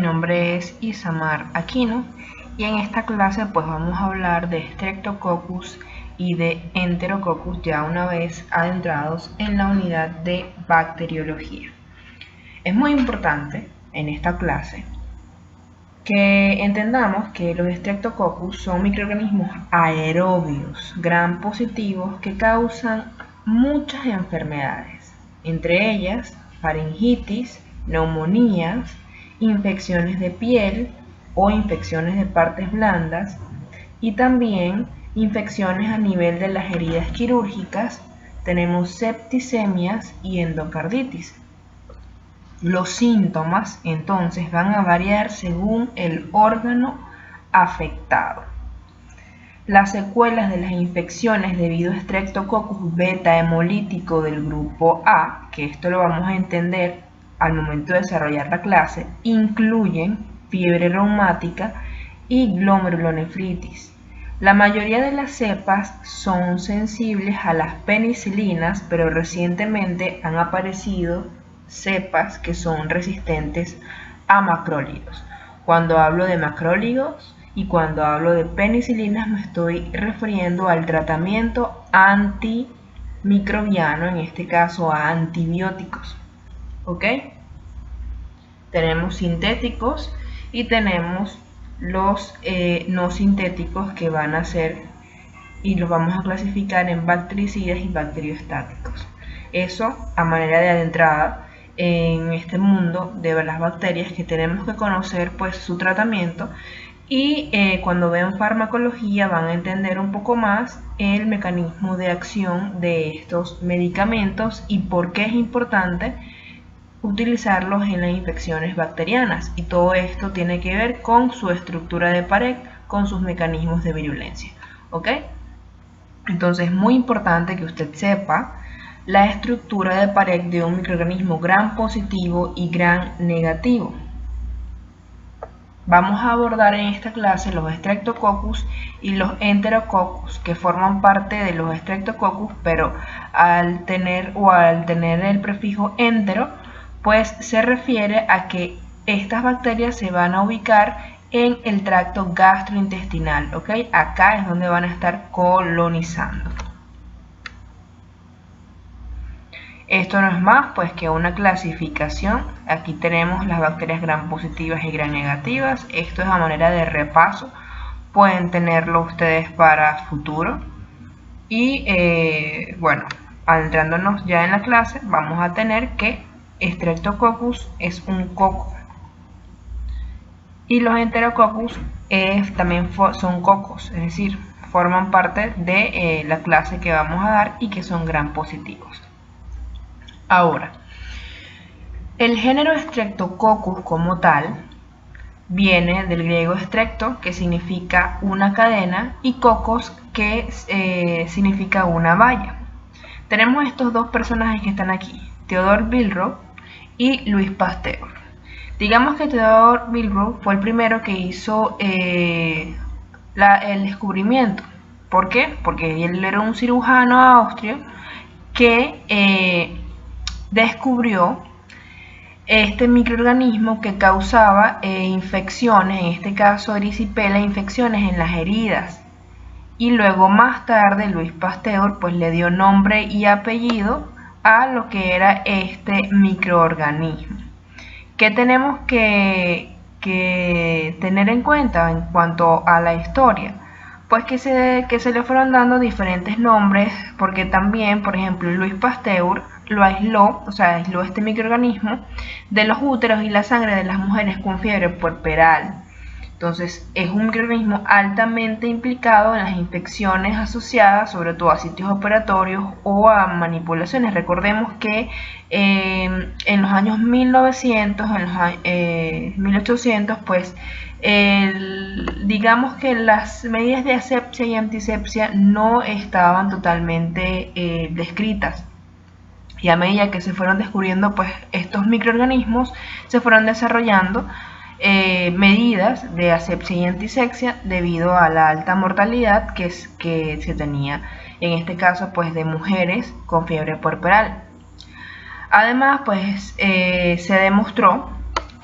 nombre es Isamar Aquino y en esta clase pues vamos a hablar de Streptococcus y de Enterococcus ya una vez adentrados en la unidad de bacteriología. Es muy importante en esta clase que entendamos que los Streptococcus son microorganismos aerobios gram positivos que causan muchas enfermedades, entre ellas faringitis, neumonías, infecciones de piel o infecciones de partes blandas y también infecciones a nivel de las heridas quirúrgicas. Tenemos septicemias y endocarditis. Los síntomas entonces van a variar según el órgano afectado. Las secuelas de las infecciones debido a Streptococcus beta hemolítico del grupo A, que esto lo vamos a entender al momento de desarrollar la clase, incluyen fiebre reumática y glomerulonefritis. La mayoría de las cepas son sensibles a las penicilinas, pero recientemente han aparecido cepas que son resistentes a macrólidos. Cuando hablo de macrólidos y cuando hablo de penicilinas me estoy refiriendo al tratamiento antimicrobiano, en este caso a antibióticos. ¿Ok? Tenemos sintéticos y tenemos los no sintéticos que van a ser y los vamos a clasificar en bactericidas y bacteriostáticos. Eso a manera de adentrada en este mundo de las bacterias, que tenemos que conocer pues su tratamiento y cuando vean farmacología van a entender un poco más el mecanismo de acción de estos medicamentos y por qué es importante utilizarlos en las infecciones bacterianas, y todo esto tiene que ver con su estructura de pared, con sus mecanismos de virulencia. ¿Ok? Entonces es muy importante que usted sepa la estructura de pared de un microorganismo gram positivo y gram negativo. Vamos a abordar en esta clase los Streptococcus y los Enterococcus, que forman parte de los Streptococcus, pero al tener el prefijo entero, pues se refiere a que estas bacterias se van a ubicar en el tracto gastrointestinal, ¿ok? Acá es donde van a estar colonizando. Esto no es más pues que una clasificación. Aquí tenemos las bacterias gram positivas y gram negativas. Esto es a manera de repaso. Pueden tenerlo ustedes para futuro. Y bueno, adentrándonos ya en la clase, vamos a tener que Streptococcus es un coco. Y los Enterococcus también son cocos, es decir, forman parte de la clase que vamos a dar y que son gram positivos. Ahora, el género Streptococcus como tal viene del griego strepto, que significa una cadena, y coccus, que significa una valla. Tenemos estos dos personajes que están aquí, Theodore Bilroth y Louis Pasteur. Digamos que Theodore Bilroth fue el primero que hizo el descubrimiento. ¿Por qué? Porque él era un cirujano austrio que descubrió este microorganismo que causaba infecciones, en este caso erisipela, infecciones en las heridas. Y luego más tarde Louis Pasteur pues le dio nombre y apellido a lo que era este microorganismo. ¿Qué tenemos que tener en cuenta en cuanto a la historia? Pues que se le fueron dando diferentes nombres, porque también, por ejemplo, Louis Pasteur lo aisló este microorganismo de los úteros y la sangre de las mujeres con fiebre puerperal. Entonces es un microorganismo altamente implicado en las infecciones asociadas sobre todo a sitios operatorios o a manipulaciones. Recordemos que en los años 1900, en los 1800, pues digamos que las medidas de asepsia y antisepsia no estaban totalmente descritas. Y a medida que se fueron descubriendo pues estos microorganismos, se fueron desarrollando medidas de asepsia y antisepsia debido a la alta mortalidad que se tenía, en este caso pues de mujeres con fiebre puerperal. Además pues se demostró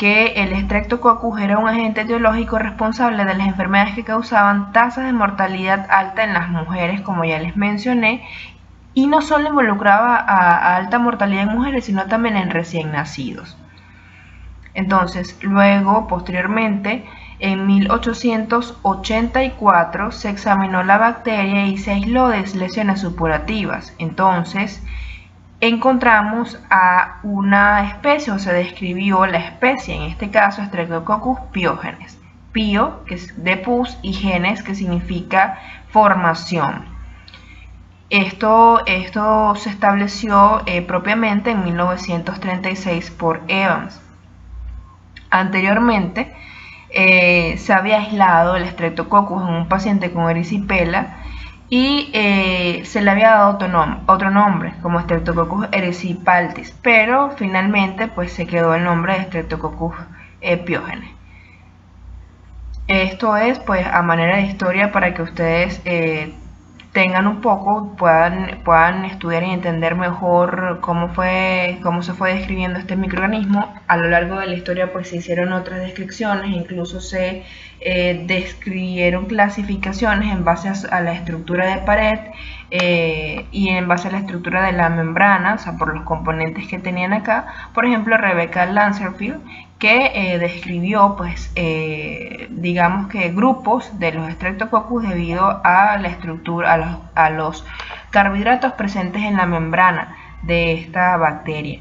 que el Streptococcus era un agente etiológico responsable de las enfermedades que causaban tasas de mortalidad alta en las mujeres, como ya les mencioné, y no solo involucraba a alta mortalidad en mujeres, sino también en recién nacidos. Entonces, luego, posteriormente, en 1884 se examinó la bacteria y se aisló de lesiones supurativas. Entonces, encontramos a una especie, o se describió la especie, en este caso Streptococcus pyogenes. Pio, que es de pus, y genes, que significa formación. Esto se estableció propiamente en 1936 por Evans. Anteriormente se había aislado el Streptococcus en un paciente con erisipela y se le había dado otro nombre como Streptococcus erysipelas, pero finalmente pues se quedó el nombre de Streptococcus pyogenes. Esto es pues a manera de historia para que ustedes tengan un poco, puedan estudiar y entender mejor cómo se fue describiendo este microorganismo. A lo largo de la historia pues se hicieron otras descripciones, incluso se describieron clasificaciones en base a la estructura de pared y en base a la estructura de la membrana, o sea, por los componentes que tenían acá. Por ejemplo, Rebecca Lancerfield, que describió pues digamos que grupos de los Streptococcus debido a la estructura, a los carbohidratos presentes en la membrana de esta bacteria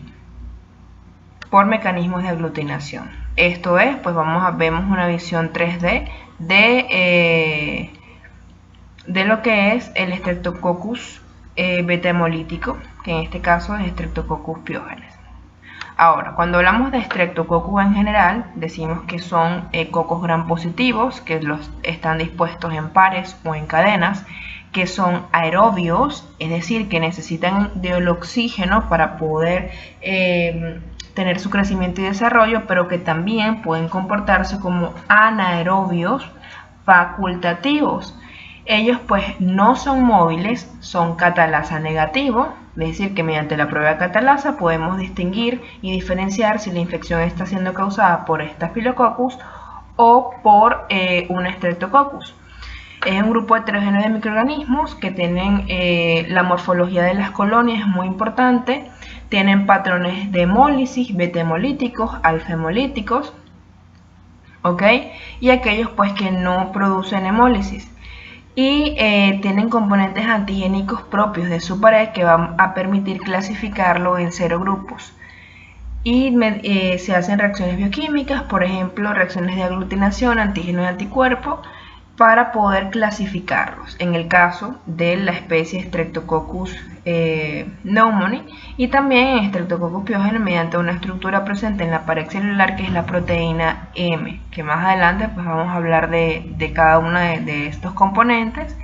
por mecanismos de aglutinación. Esto es, pues vemos una visión 3D de lo que es el Streptococcus beta hemolítico, que en este caso es Streptococcus pyogenes. Ahora, cuando hablamos de Streptococcus en general, decimos que son cocos gram positivos, que están dispuestos en pares o en cadenas, que son aerobios, es decir, que necesitan del oxígeno para poder tener su crecimiento y desarrollo, pero que también pueden comportarse como anaerobios facultativos. Ellos pues no son móviles, son catalasa negativo, es decir, que mediante la prueba de catalasa podemos distinguir y diferenciar si la infección está siendo causada por Staphylococcus o por un Streptococcus. Es un grupo heterogéneo de microorganismos que tienen la morfología de las colonias, es muy importante, tienen patrones de hemólisis, beta hemolíticos, alfa hemolíticos, ¿ok? Y aquellos pues que no producen hemólisis. Y tienen componentes antigénicos propios de su pared que van a permitir clasificarlo en 0 grupos. Y se hacen reacciones bioquímicas, por ejemplo, reacciones de aglutinación, antígeno y anticuerpo, para poder clasificarlos. En el caso de la especie Streptococcus pneumoniae y también en Streptococcus pyogenes mediante una estructura presente en la pared celular que es la proteína M, que más adelante pues vamos a hablar de cada uno de estos componentes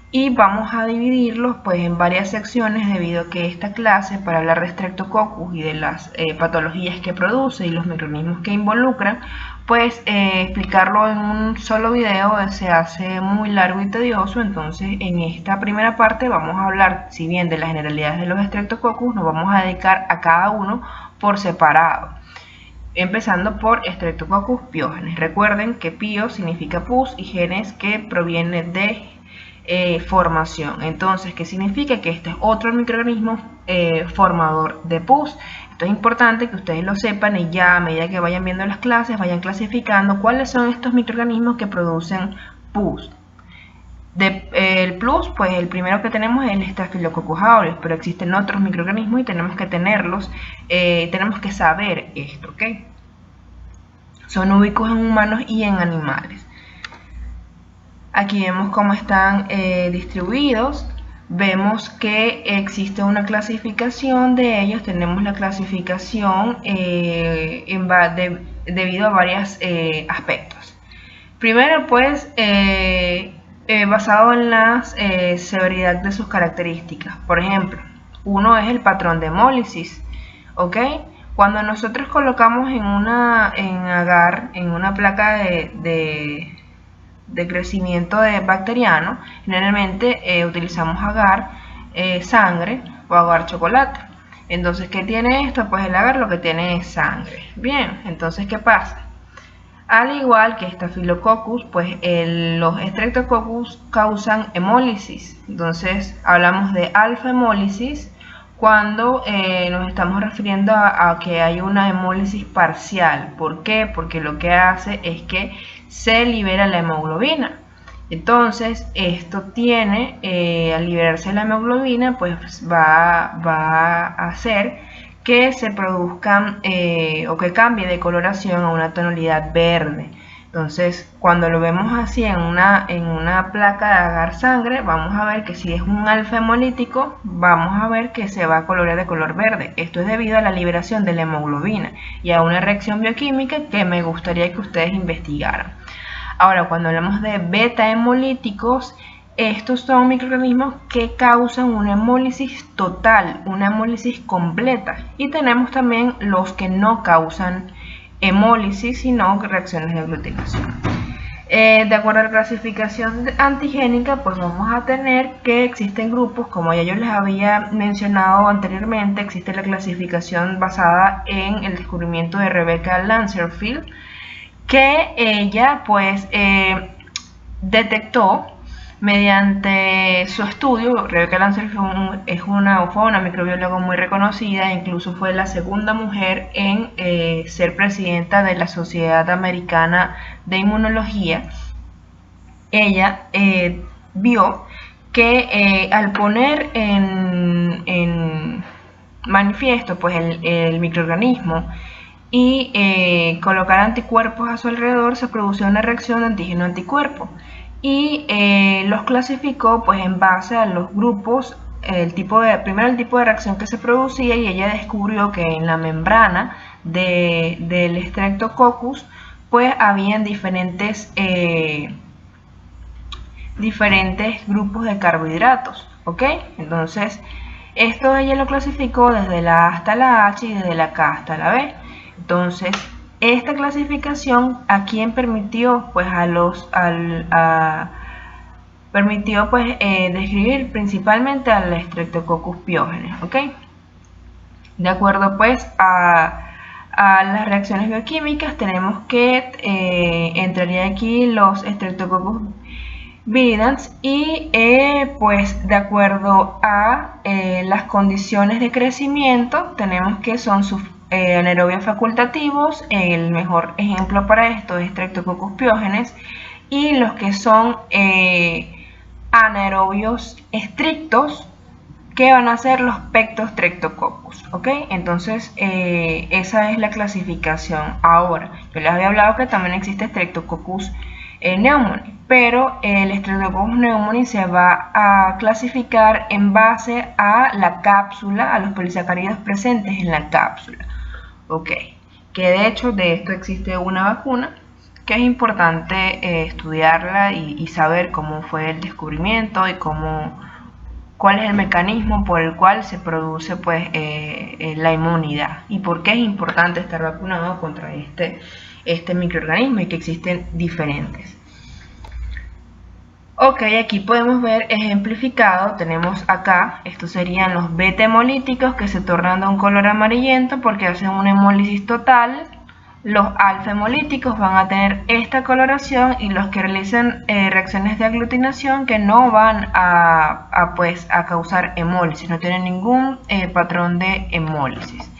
y vamos a dividirlos pues en varias secciones debido a que esta clase, para hablar de Streptococcus y de las patologías que produce y los microorganismos que involucran, pues explicarlo en un solo video se hace muy largo y tedioso. Entonces en esta primera parte vamos a hablar, si bien de las generalidades de los Streptococcus, nos vamos a dedicar a cada uno por separado, empezando por Streptococcus pyogenes. Recuerden que pio significa pus y genes, que proviene de formación. Entonces, ¿qué significa? Que este es otro microorganismo formador de pus. Esto es importante que ustedes lo sepan y ya a medida que vayan viendo las clases vayan clasificando cuáles son estos microorganismos que producen pus. El plus, pues el primero que tenemos es el Staphylococcus aureus, pero existen otros microorganismos y tenemos que tenerlos, tenemos que saber esto, ¿ok? Son únicos en humanos y en animales. Aquí vemos cómo están distribuidos. Vemos que existe una clasificación de ellos. Tenemos la clasificación debido a varios aspectos. Primero, pues, basado en la severidad de sus características. Por ejemplo, uno es el patrón de hemólisis, ¿ok? Cuando nosotros colocamos en agar, en una placa de crecimiento bacteriano, generalmente utilizamos agar sangre o agar chocolate. Entonces, ¿qué tiene esto? Pues el agar lo que tiene es sangre. Bien, entonces, ¿qué pasa? Al igual que Staphylococcus, pues los Streptococcus causan hemólisis. Entonces, hablamos de alfa-hemólisis cuando nos estamos refiriendo a que hay una hemólisis parcial. ¿Por qué? Porque lo que hace es que se libera la hemoglobina. Entonces, esto tiene, al liberarse la hemoglobina, pues va a hacer que se produzcan o que cambie de coloración a una tonalidad verde. Entonces, cuando lo vemos así en una placa de agar sangre, vamos a ver que si es un alfa hemolítico, vamos a ver que se va a colorear de color verde. Esto es debido a la liberación de la hemoglobina y a una reacción bioquímica que me gustaría que ustedes investigaran. Ahora, cuando hablamos de beta hemolíticos, estos son microorganismos que causan una hemólisis total, una hemólisis completa. Y tenemos también los que no causan hemólisis, sino reacciones de aglutinación. De acuerdo a la clasificación antigénica, pues vamos a tener que existen grupos, como ya yo les había mencionado anteriormente, existe la clasificación basada en el descubrimiento de Rebecca Lancerfield, que ella pues detectó mediante su estudio. Rebecca Lancerfield fue una microbióloga muy reconocida, incluso fue la segunda mujer en ser presidenta de la Sociedad Americana de Inmunología. Ella vio que al poner en manifiesto pues el microorganismo y colocar anticuerpos a su alrededor, se producía una reacción de antígeno-anticuerpo y los clasificó pues en base a los grupos, primero el tipo de reacción que se producía, y ella descubrió que en la membrana del Streptococcus pues habían diferentes grupos de carbohidratos, ¿ok? Entonces esto ella lo clasificó desde la A hasta la H y desde la K hasta la B. Entonces, esta clasificación a quién permitió, pues permitió pues describir principalmente al Streptococcus pyogenes, ¿ok? De acuerdo pues a las reacciones bioquímicas, tenemos que entraría aquí los Streptococcus viridans y pues de acuerdo a las condiciones de crecimiento, tenemos que son sus anaerobios facultativos. El mejor ejemplo para esto es Streptococcus pyogenes, y los que son anaerobios estrictos, que van a ser los Pectostreptococcus, ¿ok? Entonces esa es la clasificación. Ahora, yo les había hablado que también existe Streptococcus pneumoniae, pero el Streptococcus pneumoniae se va a clasificar en base a la cápsula, a los polisacáridos presentes en la cápsula. Ok, que de hecho de esto existe una vacuna que es importante estudiarla y saber cómo fue el descubrimiento y cuál es el mecanismo por el cual se produce pues la inmunidad y por qué es importante estar vacunado contra este microorganismo, y que existen diferentes. Ok, aquí podemos ver ejemplificado, tenemos acá, estos serían los beta hemolíticos que se tornan de un color amarillento porque hacen una hemólisis total. Los alfa hemolíticos van a tener esta coloración, y los que realizan reacciones de aglutinación que no van a causar hemólisis, no tienen ningún patrón de hemólisis.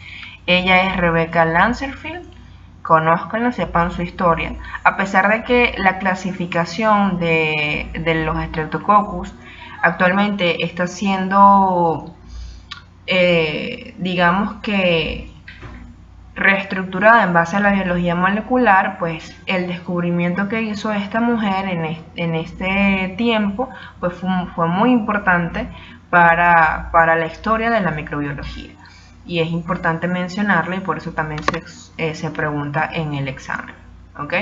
Ella es Rebecca Lancerfield. Conózcanla, sepan su historia. A pesar de que la clasificación de los Streptococcus actualmente está siendo, digamos que reestructurada en base a la biología molecular, pues el descubrimiento que hizo esta mujer en este tiempo pues fue muy importante para la historia de la microbiología. Y es importante mencionarlo, y por eso también se pregunta en el examen, ¿ok?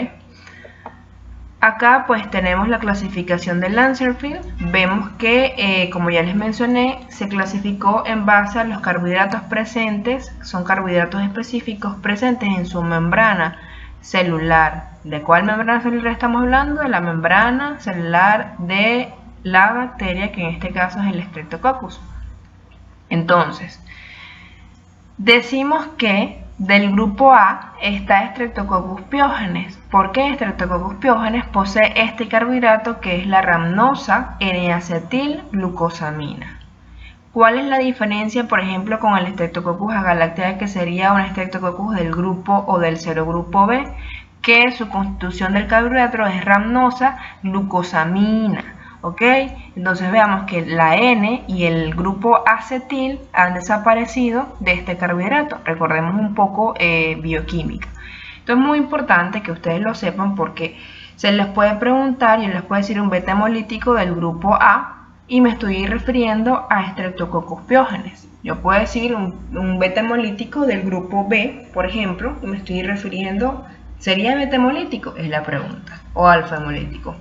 Acá pues tenemos la clasificación de Lancerfield. Vemos que, como ya les mencioné, se clasificó en base a los carbohidratos presentes. Son carbohidratos específicos presentes en su membrana celular. ¿De cuál membrana celular estamos hablando? De la membrana celular de la bacteria, que en este caso es el Streptococcus. Entonces, Decimos que del grupo A está Streptococcus pyogenes. ¿Por qué? Streptococcus pyogenes posee este carbohidrato que es la rhamnosa N-acetilglucosamina. ¿Cuál es la diferencia, por ejemplo, con el Streptococcus agalactiae, que sería un Streptococcus del grupo o del serogrupo B? Que su constitución del carbohidrato es rhamnosa glucosamina. ¿Ok? Entonces veamos que la N y el grupo acetil han desaparecido de este carbohidrato. Recordemos un poco bioquímica. Esto es muy importante que ustedes lo sepan porque se les puede preguntar y les puede decir un beta hemolítico del grupo A y me estoy refiriendo a Streptococcus pyogenes. Yo puedo decir un beta hemolítico del grupo B, por ejemplo, y me estoy refiriendo, ¿sería beta hemolítico? Es la pregunta. O alfa hemolítico.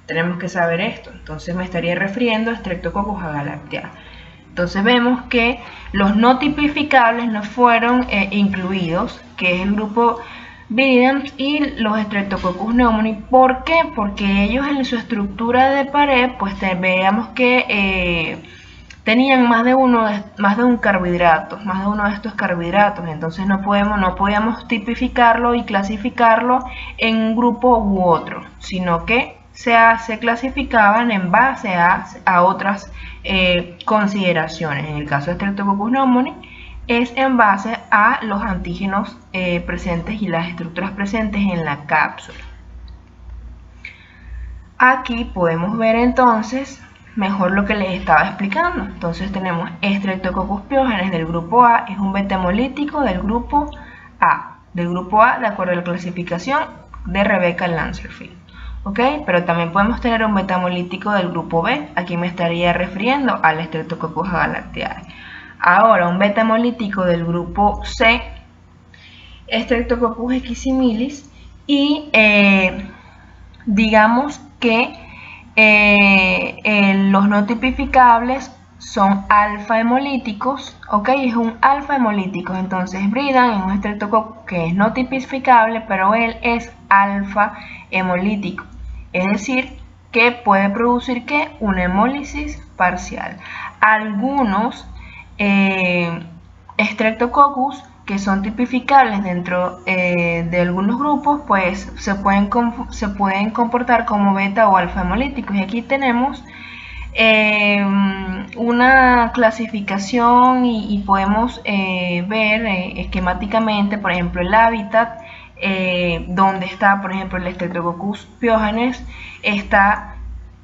Tenemos que saber esto. Entonces me estaría refiriendo a Streptococcus agalactiae. Entonces vemos que los no tipificables no fueron incluidos, que es el grupo Viridans y los Streptococcus pneumoniae. ¿Por qué? Porque ellos en su estructura de pared, pues veamos que tenían más de un carbohidrato, más de uno de estos carbohidratos. Entonces no podíamos tipificarlo y clasificarlo en un grupo u otro, sino que se clasificaban en base a otras consideraciones. En el caso de Streptococcus pneumoniae es en base a los antígenos presentes y las estructuras presentes en la cápsula. Aquí podemos ver entonces mejor lo que les estaba explicando. Entonces tenemos Streptococcus pyogenes del grupo A, es un beta hemolítico del grupo A. Del grupo A, de acuerdo a la clasificación de Rebecca Lancerfield. ¿Ok? Pero también podemos tener un beta hemolítico del grupo B. Aquí me estaría refiriendo al Streptococcus agalactiae. Ahora, un beta hemolítico del grupo C, Streptococcus equisimilis, y digamos que los no tipificables son alfa hemolíticos, ¿ok? Es un alfa hemolítico. Entonces Bridan es un Streptococcus que es no tipificable, pero él es alfa hemolítico. Es decir, que puede producir ¿qué? Una hemólisis parcial. Algunos Streptococcus que son tipificables dentro de algunos grupos, pues se pueden comportar como beta o alfa hemolíticos. Y aquí tenemos una clasificación y podemos ver esquemáticamente, por ejemplo, el hábitat donde está, por ejemplo, el Streptococcus pyogenes, está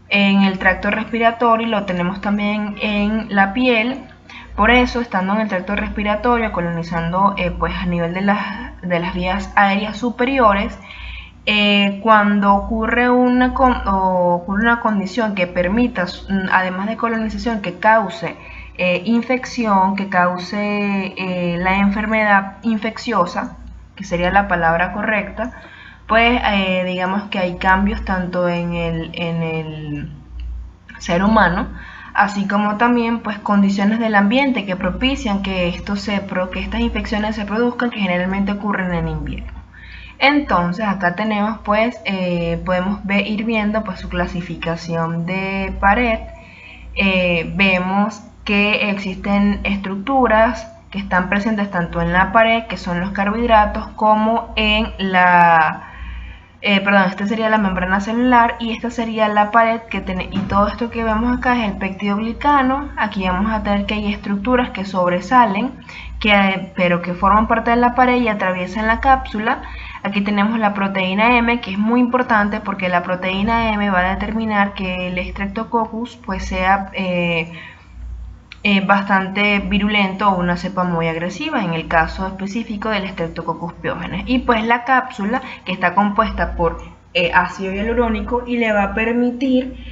en el tracto respiratorio y lo tenemos también en la piel. Por eso, estando en el tracto respiratorio, colonizando pues a nivel de las vías aéreas superiores, cuando ocurre una condición que permita, además de colonización, que cause infección, que cause la enfermedad infecciosa, que sería la palabra correcta, pues digamos que hay cambios tanto en el ser humano, así como también pues condiciones del ambiente que propician que estas infecciones se produzcan, que generalmente ocurren en invierno. Entonces acá tenemos pues podemos ir viendo pues su clasificación de pared. Vemos que existen estructuras que están presentes tanto en la pared, que son los carbohidratos, como en esta sería la membrana celular y esta sería la pared y todo esto que vemos acá es el peptidoglicano. Aquí vamos a tener que hay estructuras que sobresalen, pero que forman parte de la pared y atraviesan la cápsula. Aquí tenemos la proteína M, que es muy importante porque la proteína M va a determinar que el Streptococcus pues sea bastante virulento o una cepa muy agresiva, en el caso específico del Streptococcus pyogenes. Y pues la cápsula, que está compuesta por ácido hialurónico y le va a permitir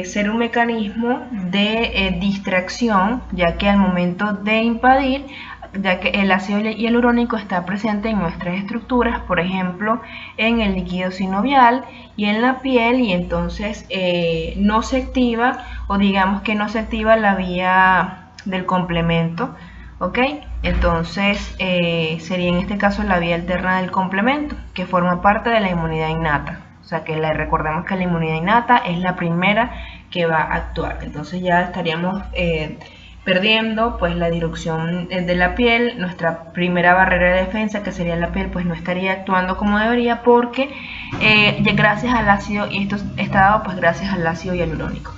ser un mecanismo de distracción, ya que al momento de invadir, ya que el ácido hialurónico está presente en nuestras estructuras, por ejemplo en el líquido sinovial y en la piel, y entonces no se activa, o digamos que no se activa la vía del complemento, ¿ok? Entonces sería en este caso la vía alterna del complemento, que forma parte de la inmunidad innata. O sea que recordemos que la inmunidad innata es la primera que va a actuar. Entonces ya estaríamos perdiendo pues la disrupción de la piel. Nuestra primera barrera de defensa, que sería la piel, pues no estaría actuando como debería, porque gracias al ácido, y esto está dado pues gracias al ácido hialurónico.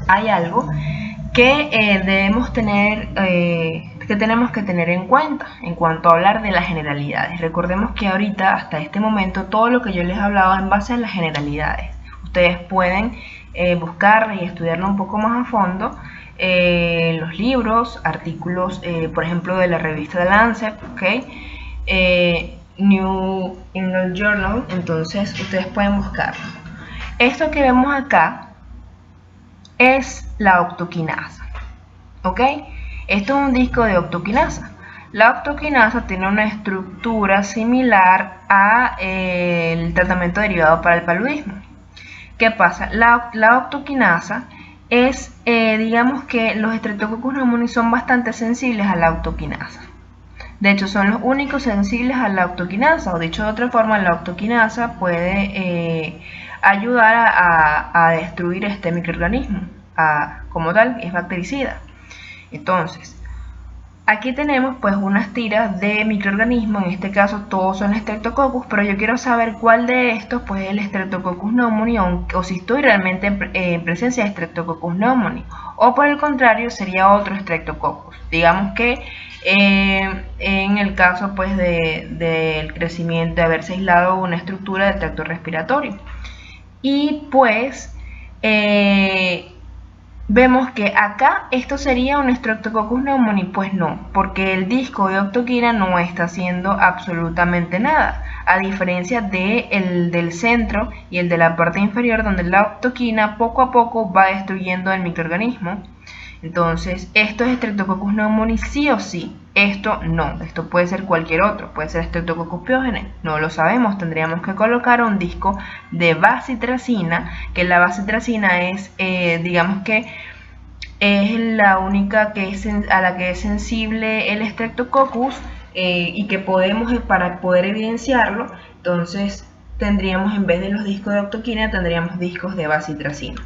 Hay algo que tenemos que tener en cuenta en cuanto a hablar de las generalidades. Recordemos que ahorita, hasta este momento, todo lo que yo les he hablado en base a las generalidades. Ustedes pueden buscarla y estudiarla un poco más a fondo en los libros, artículos, por ejemplo, de la revista The Lancet, New England Journal. Entonces ustedes pueden buscarlo. Esto que vemos acá es la octoquinasa, Esto es un disco de octoquinasa. La octoquinasa tiene una estructura similar a el tratamiento derivado para el paludismo. ¿Qué pasa? La octoquinasa es, digamos que los Streptococcus pneumoniae son bastante sensibles a la octoquinasa. De hecho, son los únicos sensibles a la octoquinasa, o dicho de otra forma, la octoquinasa puede ayudar a destruir este microorganismo como tal, es bactericida. Entonces, aquí tenemos pues unas tiras de microorganismos, en este caso todos son Streptococcus, pero yo quiero saber cuál de estos pues es el Streptococcus pneumoniae, o si estoy realmente en presencia de Streptococcus pneumoniae, o por el contrario sería otro Streptococcus. Digamos que en el caso pues del crecimiento, de haberse aislado una estructura del tracto respiratorio. Y pues vemos que acá esto sería un Streptococcus pneumoniae. Pues no, porque el disco de octoquina no está haciendo absolutamente nada, a diferencia del centro y el de la parte inferior, donde la octoquina poco a poco va destruyendo el microorganismo. Entonces, esto es Streptococcus pneumoniae sí o sí. Esto no, esto puede ser cualquier otro, puede ser Streptococcus pyogenes, no lo sabemos. Tendríamos que colocar un disco de bacitracina, que la bacitracina es, digamos que es la única a la que es sensible el Streptococcus, y que podemos, para poder evidenciarlo, entonces tendríamos, en vez de los discos de octoquina, tendríamos discos de bacitracina.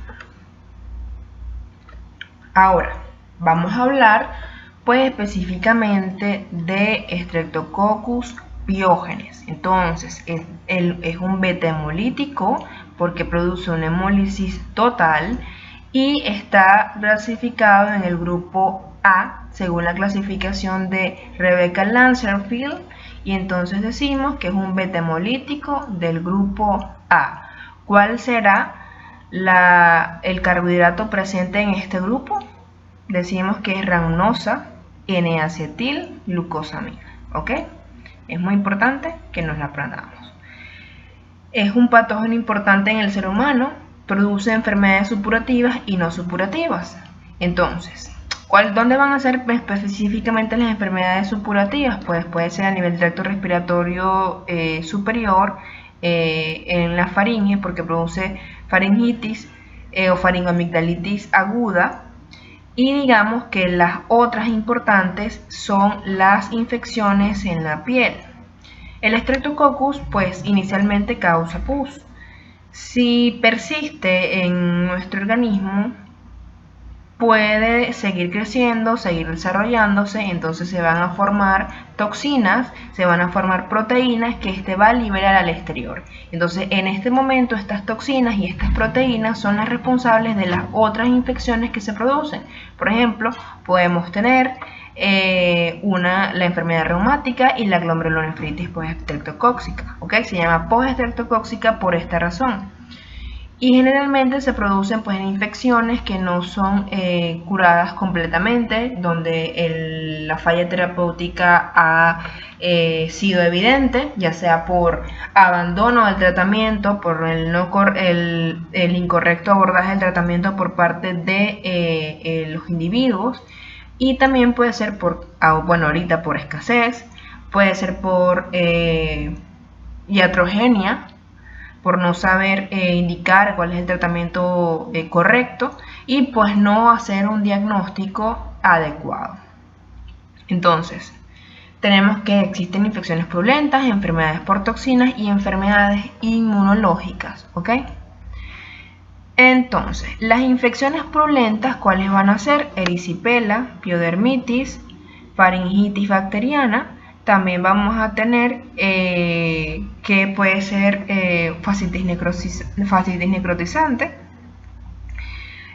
Ahora, vamos a hablar pues específicamente de Streptococcus pyogenes. Entonces, es un beta hemolítico porque produce una hemólisis total y está clasificado en el grupo A, según la clasificación de Rebecca Lancerfield, y entonces decimos que es un beta hemolítico del grupo A. ¿Cuál será el carbohidrato presente en este grupo? Decimos que es rhamnosa N-acetilglucosamina, Es muy importante que nos la aprendamos. Es un patógeno importante en el ser humano, produce enfermedades supurativas y no supurativas. Entonces, ¿dónde van a ser específicamente las enfermedades supurativas? Pues puede ser a nivel del tracto respiratorio superior, en la faringe, porque produce faringitis o faringoamigdalitis aguda. Y digamos que las otras importantes son las infecciones en la piel. El Streptococcus pues inicialmente causa pus. Si persiste en nuestro organismo, puede seguir creciendo, seguir desarrollándose, entonces se van a formar toxinas, se van a formar proteínas que este va a liberar al exterior. Entonces, en este momento, estas toxinas y estas proteínas son las responsables de las otras infecciones que se producen. Por ejemplo, podemos tener la enfermedad reumática y la glomerulonefritis postestreptocóxica, Se llama postestreptocóxica por esta razón. Y generalmente se producen pues en infecciones que no son curadas completamente, donde la falla terapéutica ha sido evidente, ya sea por abandono del tratamiento, por el incorrecto abordaje del tratamiento por parte de los individuos, y también puede ser ahorita por escasez, puede ser por iatrogenia, por no saber indicar cuál es el tratamiento correcto, y pues no hacer un diagnóstico adecuado. Entonces, tenemos que existen infecciones purulentas, enfermedades por toxinas y enfermedades inmunológicas, Entonces, las infecciones purulentas, ¿cuáles van a ser? Erisipela, piodermitis, faringitis bacteriana. También vamos a tener que puede ser fascitis necrotizante.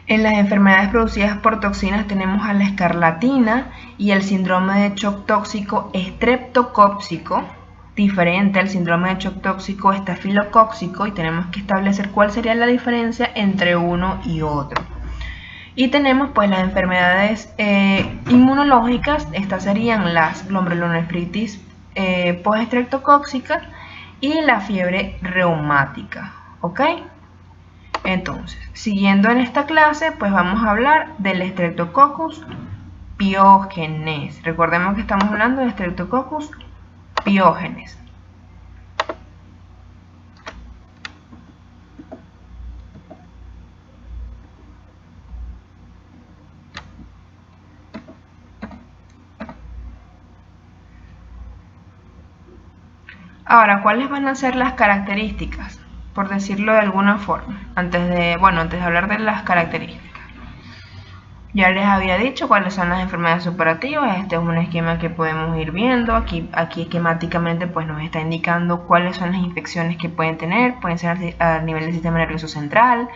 En las enfermedades producidas por toxinas tenemos a la escarlatina y el síndrome de shock tóxico estreptocóxico, diferente al síndrome de shock tóxico estafilocóxico, y tenemos que establecer cuál sería la diferencia entre uno y otro. Y tenemos pues las enfermedades inmunológicas, estas serían las glomerulonefritis postestreptocóxica y la fiebre reumática, ¿ok? Entonces, siguiendo en esta clase, pues vamos a hablar del Streptococcus pyogenes. Recordemos que estamos hablando de Streptococcus pyogenes. Ahora, ¿cuáles van a ser las características? Por decirlo de alguna forma, antes de hablar de las características. Ya les había dicho cuáles son las enfermedades superativas. Este es un esquema que podemos ir viendo. Aquí esquemáticamente pues nos está indicando cuáles son las infecciones que pueden tener. Pueden ser a nivel del sistema nervioso central,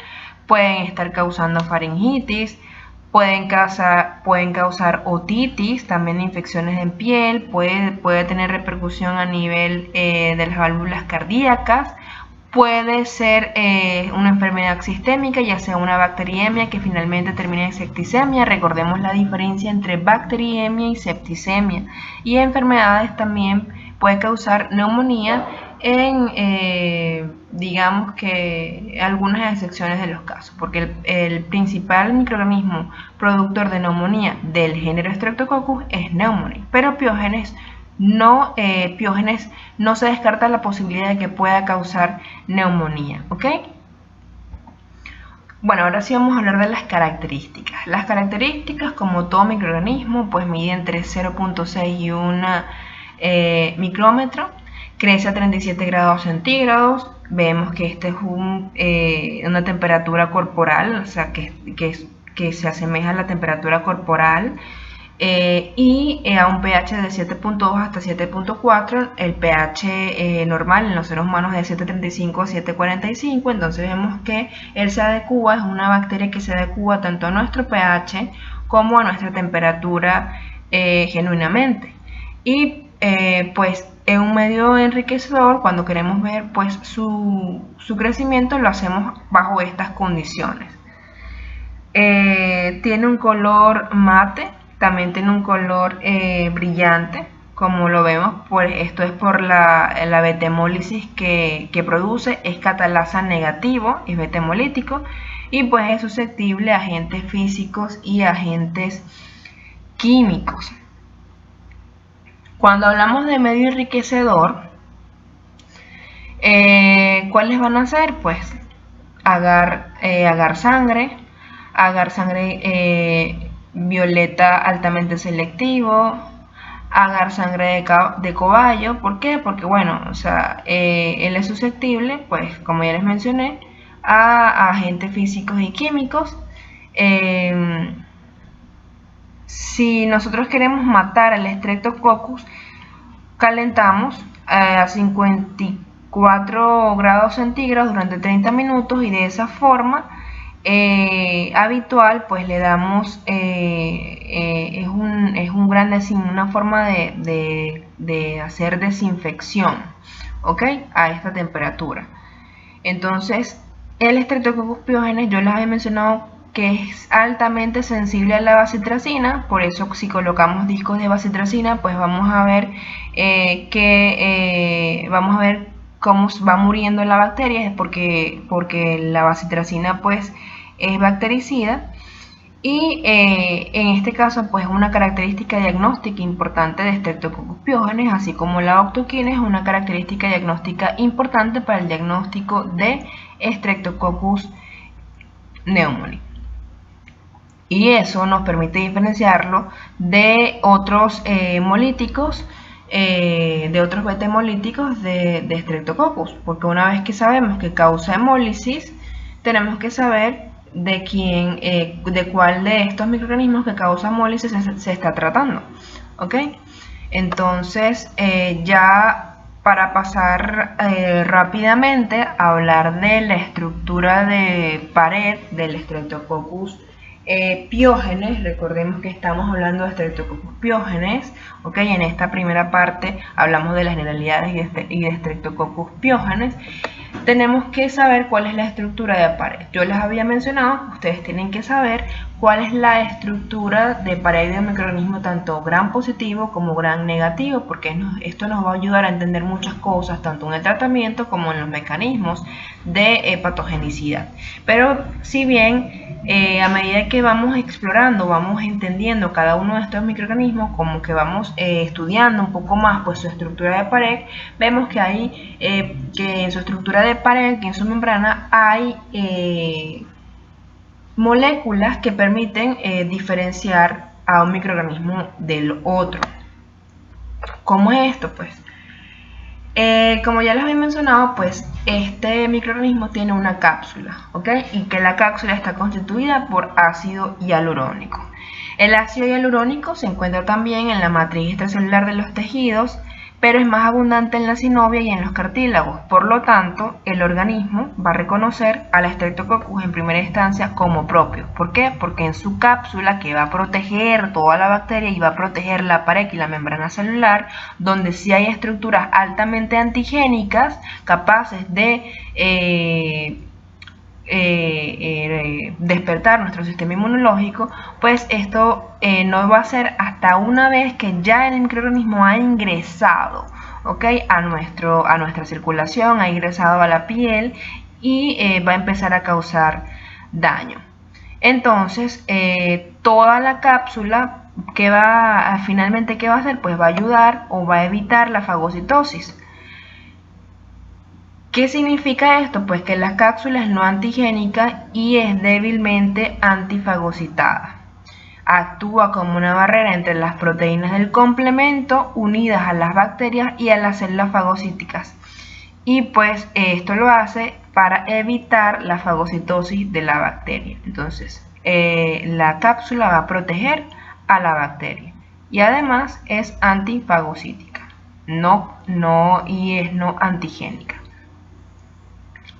pueden estar causando faringitis, pueden causar otitis, también infecciones en piel, puede tener repercusión a nivel de las válvulas cardíacas. Puede ser una enfermedad sistémica, ya sea una bacteriemia que finalmente termina en septicemia. Recordemos la diferencia entre bacteriemia y septicemia. Y enfermedades también puede causar neumonía en, digamos que, algunas excepciones de los casos, porque el principal microorganismo productor de neumonía del género Streptococcus es Pneumoniae, pero Piógenes no se descarta la posibilidad de que pueda causar neumonía, ¿ok? Bueno, ahora sí vamos a hablar de las características. Las características, como todo microorganismo, pues mide entre 0.6 y 1 micrómetro, crece a 37 grados centígrados. Vemos que este es una temperatura corporal, o sea, que se asemeja a la temperatura corporal. Y a un pH de 7.2 hasta 7.4, el pH normal en los seres humanos es de 7.35 a 7.45, entonces vemos que él se adecua, es una bacteria que se adecua tanto a nuestro pH como a nuestra temperatura genuinamente. Y pues en un medio enriquecedor, cuando queremos ver pues su crecimiento, lo hacemos bajo estas condiciones. Tiene un color mate. También tiene un color brillante, como lo vemos, pues esto es por la beta-hemólisis que produce, es catalasa negativo, es beta-hemolítico, y pues es susceptible a agentes físicos y agentes químicos. Cuando hablamos de medio enriquecedor, ¿cuáles van a ser? Pues agar sangre violeta altamente selectivo, agar sangre de cobayo. ¿Por qué? Porque bueno, o sea, él es susceptible, pues como ya les mencioné, a agentes físicos y químicos. Si nosotros queremos matar al Streptococcus, calentamos a 54 grados centígrados durante 30 minutos y de esa forma habitual pues le damos es una forma de hacer desinfección, ¿ok? A esta temperatura. Entonces el Streptococcus pyogenes, yo les había mencionado que es altamente sensible a la bacitracina, por eso si colocamos discos de bacitracina pues vamos a ver cómo va muriendo la bacteria, es porque la bacitracina pues es bactericida. Y en este caso pues una característica diagnóstica importante de Streptococcus pyogenes, así como la octoquina, es una característica diagnóstica importante para el diagnóstico de Streptococcus pneumoniae. Y eso nos permite diferenciarlo de otros hemolíticos, de otros beta-hemolíticos de Streptococcus, porque una vez que sabemos que causa hemólisis, tenemos que saber de cuál de estos microorganismos que causa hemólisis se está tratando, ¿ok? Entonces, ya para pasar rápidamente a hablar de la estructura de pared del Streptococcus piógenes, recordemos que estamos hablando de Streptococcus piógenes, ¿ok? En esta primera parte hablamos de las generalidades y de Streptococcus piógenes. Tenemos que saber cuál es la estructura de pared. Yo les había mencionado, ustedes tienen que saber cuál es la estructura de pared de un microorganismo tanto gram positivo como gram negativo, porque esto nos va a ayudar a entender muchas cosas, tanto en el tratamiento como en los mecanismos de patogenicidad. Pero si bien a medida que vamos explorando, vamos entendiendo cada uno de estos microorganismos, como que vamos estudiando un poco más pues su estructura de pared, vemos que hay que en su estructura de pared, que en su membrana hay moléculas que permiten diferenciar a un microorganismo del otro. ¿Cómo es esto? Pues como ya les había mencionado, pues este microorganismo tiene una cápsula, ¿ok? Y que la cápsula está constituida por ácido hialurónico. El ácido hialurónico se encuentra también en la matriz extracelular de los tejidos, pero es más abundante en la synovia y en los cartílagos. Por lo tanto, el organismo va a reconocer al Streptococcus en primera instancia como propio. ¿Por qué? Porque en su cápsula, que va a proteger toda la bacteria y va a proteger la pared y la membrana celular, donde sí hay estructuras altamente antigénicas capaces de despertar nuestro sistema inmunológico, pues esto no va a ser hasta una vez que ya el microorganismo ha ingresado, ¿ok? a nuestra circulación, ha ingresado a la piel y va a empezar a causar daño. Entonces, toda la cápsula finalmente, ¿qué va a hacer? Pues va a ayudar o va a evitar la fagocitosis. ¿Qué significa esto? Pues que la cápsula es no antigénica y es débilmente antifagocitada. Actúa como una barrera entre las proteínas del complemento unidas a las bacterias y a las células fagocíticas. Y pues esto lo hace para evitar la fagocitosis de la bacteria. Entonces, la cápsula va a proteger a la bacteria y además es antifagocítica, y es no antigénica.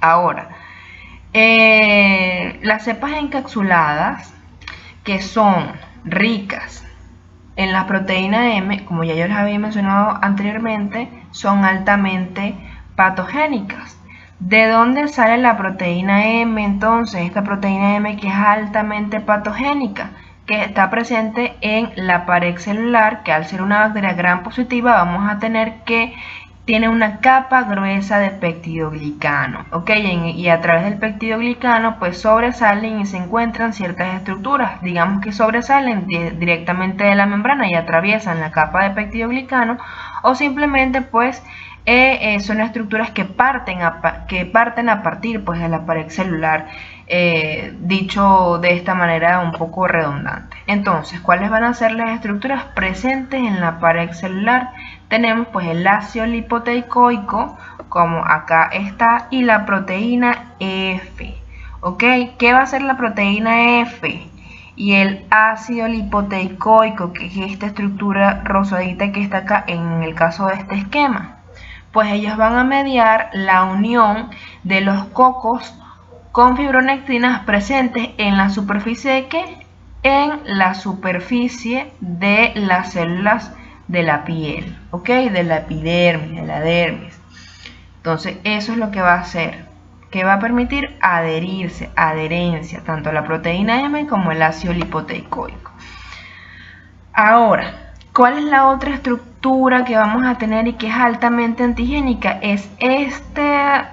Ahora, las cepas encapsuladas que son ricas en la proteína M, como ya yo les había mencionado anteriormente, son altamente patogénicas. ¿De dónde sale la proteína M entonces? Esta proteína M que es altamente patogénica, que está presente en la pared celular, que al ser una bacteria gram positiva vamos a tener que tiene una capa gruesa de peptidoglicano, ¿ok? Y a través del peptidoglicano pues sobresalen y se encuentran ciertas estructuras, digamos que sobresalen directamente de la membrana y atraviesan la capa de peptidoglicano, o simplemente pues son estructuras que parten a partir pues de la pared celular, dicho de esta manera un poco redundante. Entonces, ¿cuáles van a ser las estructuras presentes en la pared celular? Tenemos pues el ácido lipoteicoico, como acá está, y la proteína F, ¿ok? ¿Qué va a ser la proteína F? Y el ácido lipoteicoico, que es esta estructura rosadita que está acá en el caso de este esquema. Pues ellos van a mediar la unión de los cocos con fibronectinas presentes en la superficie de ¿qué? En la superficie de las células de la piel, ¿ok? De la epidermis, de la dermis. Entonces eso es lo que va a hacer, que va a permitir adherencia, tanto a la proteína M como el ácido lipoteicoico. Ahora, ¿cuál es la otra estructura que vamos a tener y que es altamente antigénica? Es esta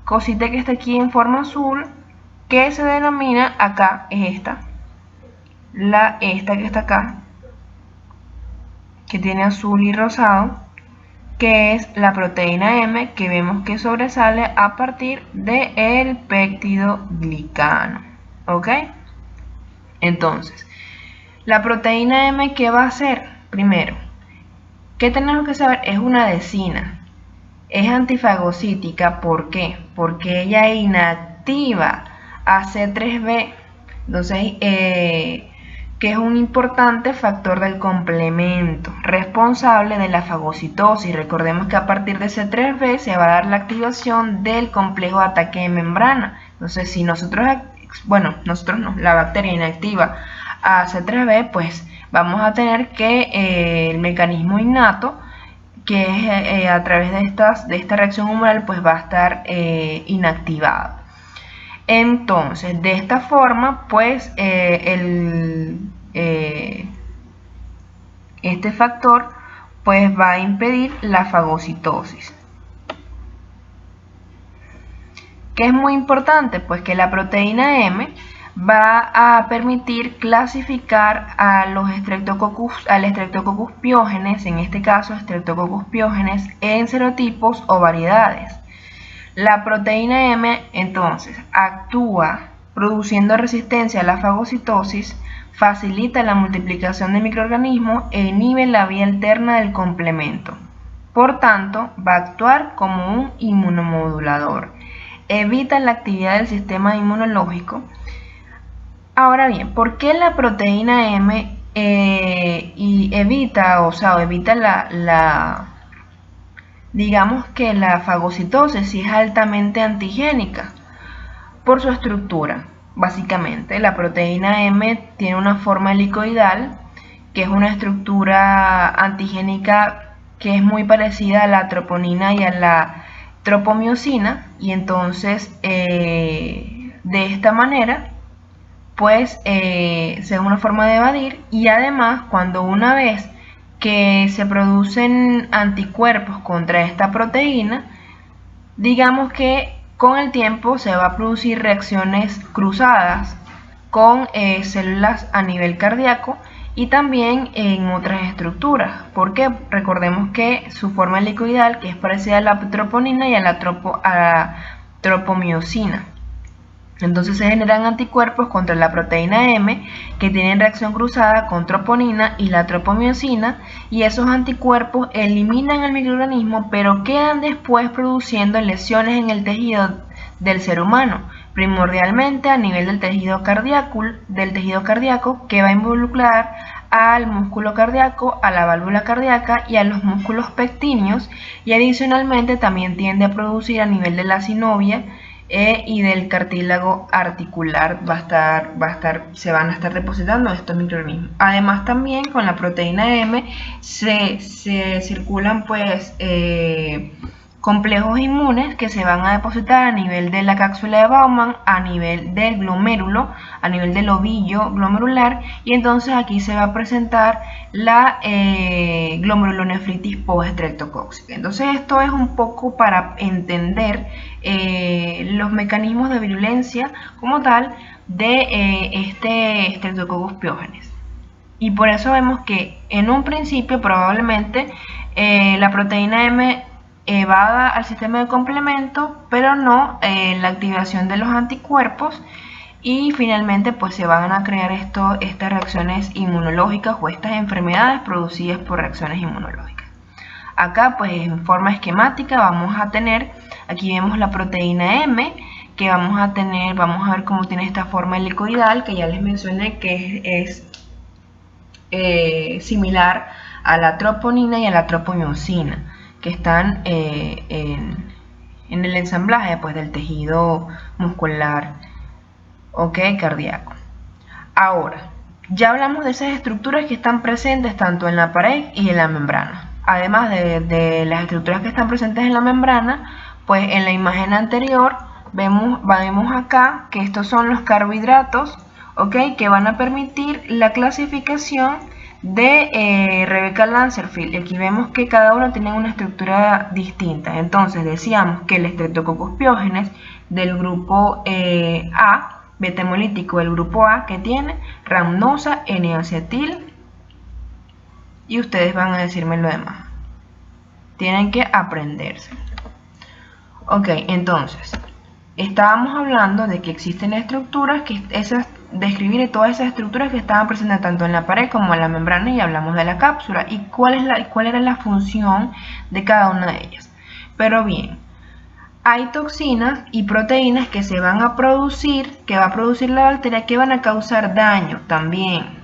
cosita que está aquí en forma azul, que se denomina, acá es esta que está acá, que tiene azul y rosado, que es la proteína M, que vemos que sobresale a partir del peptidoglicano, ¿ok? Entonces, la proteína M, ¿qué va a hacer? Primero, ¿qué tenemos que saber? Es una adhesina, es antifagocítica. ¿Por qué? Porque ella inactiva a C3b. Entonces, que es un importante factor del complemento responsable de la fagocitosis. Recordemos que a partir de C3b se va a dar la activación del complejo de ataque de membrana. Entonces, si nosotros no, la bacteria inactiva a C3b, pues vamos a tener que el mecanismo innato, que es a través de esta reacción humoral, pues va a estar inactivado. Entonces, de esta forma, pues este factor pues va a impedir la fagocitosis. ¿Qué es muy importante? Pues que la proteína M va a permitir clasificar a los al Streptococcus pyogenes, en este caso Streptococcus pyogenes, en serotipos o variedades. La proteína M entonces actúa produciendo resistencia a la fagocitosis, facilita la multiplicación de microorganismos e inhibe la vía alterna del complemento. Por tanto, va a actuar como un inmunomodulador. Evita la actividad del sistema inmunológico. Ahora bien, ¿por qué la proteína M evita digamos que la fagocitosis, si es altamente antigénica? Por su estructura. Básicamente, la proteína M tiene una forma helicoidal, que es una estructura antigénica que es muy parecida a la troponina y a la tropomiosina, y entonces de esta manera pues es una forma de evadir. Y además, cuando una vez que se producen anticuerpos contra esta proteína, digamos que con el tiempo se va a producir reacciones cruzadas con células a nivel cardíaco y también en otras estructuras, porque recordemos que su forma helicoidal, que es parecida a la troponina y a la tropomiosina. Entonces se generan anticuerpos contra la proteína M que tienen reacción cruzada con troponina y la tropomiosina, y esos anticuerpos eliminan el microorganismo, pero quedan después produciendo lesiones en el tejido del ser humano, primordialmente a nivel del tejido cardíaco, que va a involucrar al músculo cardíaco, a la válvula cardíaca y a los músculos pectíneos, y adicionalmente también tiende a producir a nivel de la sinovia y del cartílago articular se van a estar depositando estos microorganismos. Además, también con la proteína M se circulan pues complejos inmunes que se van a depositar a nivel de la cápsula de Bowman, a nivel del glomérulo, a nivel del ovillo glomerular, y entonces aquí se va a presentar la glomerulonefritis post-streptocóxica. Entonces esto es un poco para entender los mecanismos de virulencia como tal de este Streptococcus pyogenes. Y por eso vemos que en un principio probablemente la proteína M evada al sistema de complemento, pero no la activación de los anticuerpos, y finalmente pues se van a crear estas reacciones inmunológicas o estas enfermedades producidas por reacciones inmunológicas. Acá pues en forma esquemática vamos a tener, aquí vemos la proteína M, que vamos a ver cómo tiene esta forma helicoidal, que ya les mencioné que es similar a la troponina y a la tropomiosina, que están en el ensamblaje pues, del tejido muscular, cardíaco. Ahora, ya hablamos de esas estructuras que están presentes tanto en la pared y en la membrana. Además de las estructuras que están presentes en la membrana, pues en la imagen anterior vemos acá que estos son los carbohidratos, que van a permitir la clasificación de Rebecca Lancerfield. Aquí vemos que cada uno tiene una estructura distinta. Entonces decíamos que el Streptococcus pyogenes del grupo A, beta hemolítico del grupo A, que tiene rhamnosa, N-acetil, y ustedes van a decirme lo demás. Tienen que aprenderse. Entonces estábamos hablando de que existen estructuras, describir todas esas estructuras que estaban presentes tanto en la pared como en la membrana, y hablamos de la cápsula y cuál era la función de cada una de ellas. Pero bien, hay toxinas y proteínas que se van a producir, que va a producir la bacteria, que van a causar daño también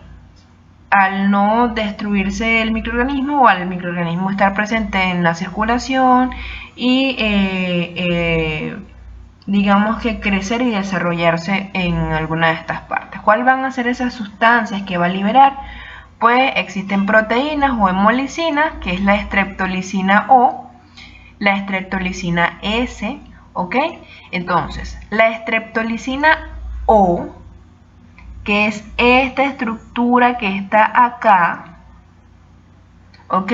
al no destruirse el microorganismo o al microorganismo estar presente en la circulación y digamos que crecer y desarrollarse en alguna de estas partes. ¿Cuáles van a ser esas sustancias que va a liberar? Pues existen proteínas o hemolicinas, que es la streptolicina O, la streptolicina S, ¿ok? Entonces, la streptolicina O, que es esta estructura que está acá, ¿ok?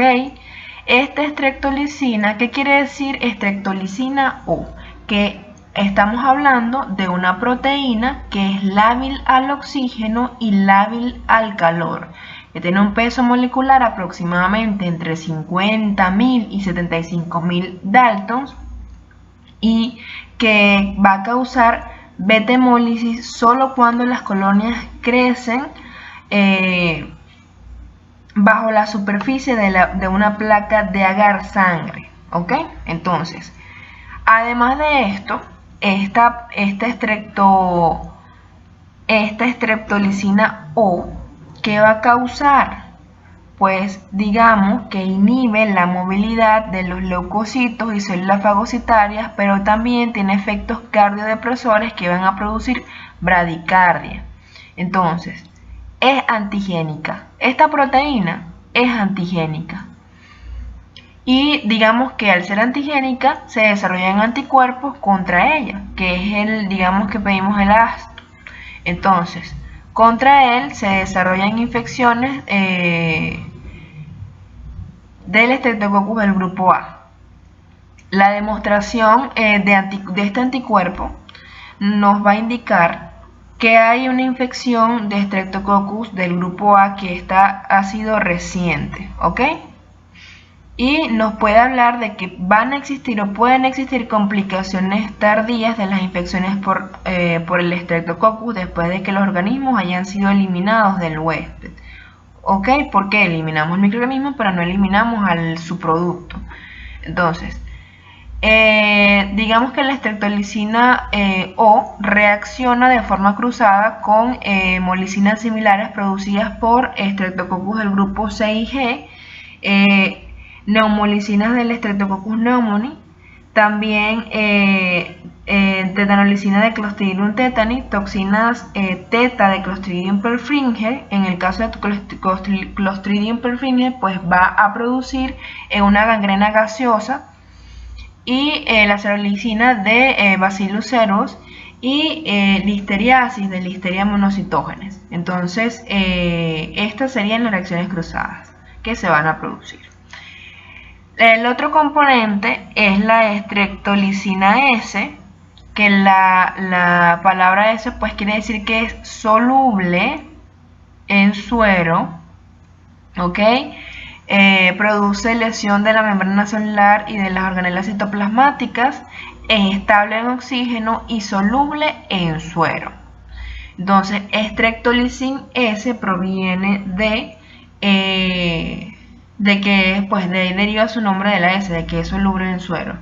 Esta streptolicina, ¿qué quiere decir streptolicina O? Que estamos hablando de una proteína que es lábil al oxígeno y lábil al calor, que tiene un peso molecular aproximadamente entre 50.000 y 75.000 daltons y que va a causar beta hemólisis solo cuando las colonias crecen bajo la superficie de una placa de agar sangre, ¿ok? Entonces, además de esto, esta streptolicina O, ¿qué va a causar? Pues digamos que inhibe la movilidad de los leucocitos y células fagocitarias, pero también tiene efectos cardiodepresores que van a producir bradicardia. Entonces, es antigénica. Esta proteína es antigénica. Y digamos que al ser antigénica se desarrollan anticuerpos contra ella, que es digamos que pedimos el AST. Entonces, contra él se desarrollan infecciones del Streptococcus del grupo A. La demostración de este anticuerpo nos va a indicar que hay una infección de Streptococcus del grupo A que ha sido reciente, ¿ok? Y nos puede hablar de que van a existir o pueden existir complicaciones tardías de las infecciones por el Streptococcus después de que los organismos hayan sido eliminados del huésped. ¿Ok? Porque eliminamos el microorganismo pero no eliminamos al subproducto. Entonces, digamos que la streptolicina O reacciona de forma cruzada con hemolicinas similares producidas por Streptococcus del grupo C y G, neumolicinas del Streptococcus pneumoniae, también tetanolicina de Clostridium tetani, toxinas teta de Clostridium perfringens. En el caso de Clostridium perfringens, pues va a producir una gangrena gaseosa, y la cerolicina de Bacillus cereus y listeriasis de Listeria monocytogenes. Entonces, estas serían las reacciones cruzadas que se van a producir. El otro componente es la streptolicina S, que la palabra S pues quiere decir que es soluble en suero, ¿ok? Produce lesión de la membrana celular y de las organelas citoplasmáticas, es estable en oxígeno y soluble en suero. Entonces, streptolicin S proviene de que pues de ahí deriva su nombre de la S, de que es soluble en suero,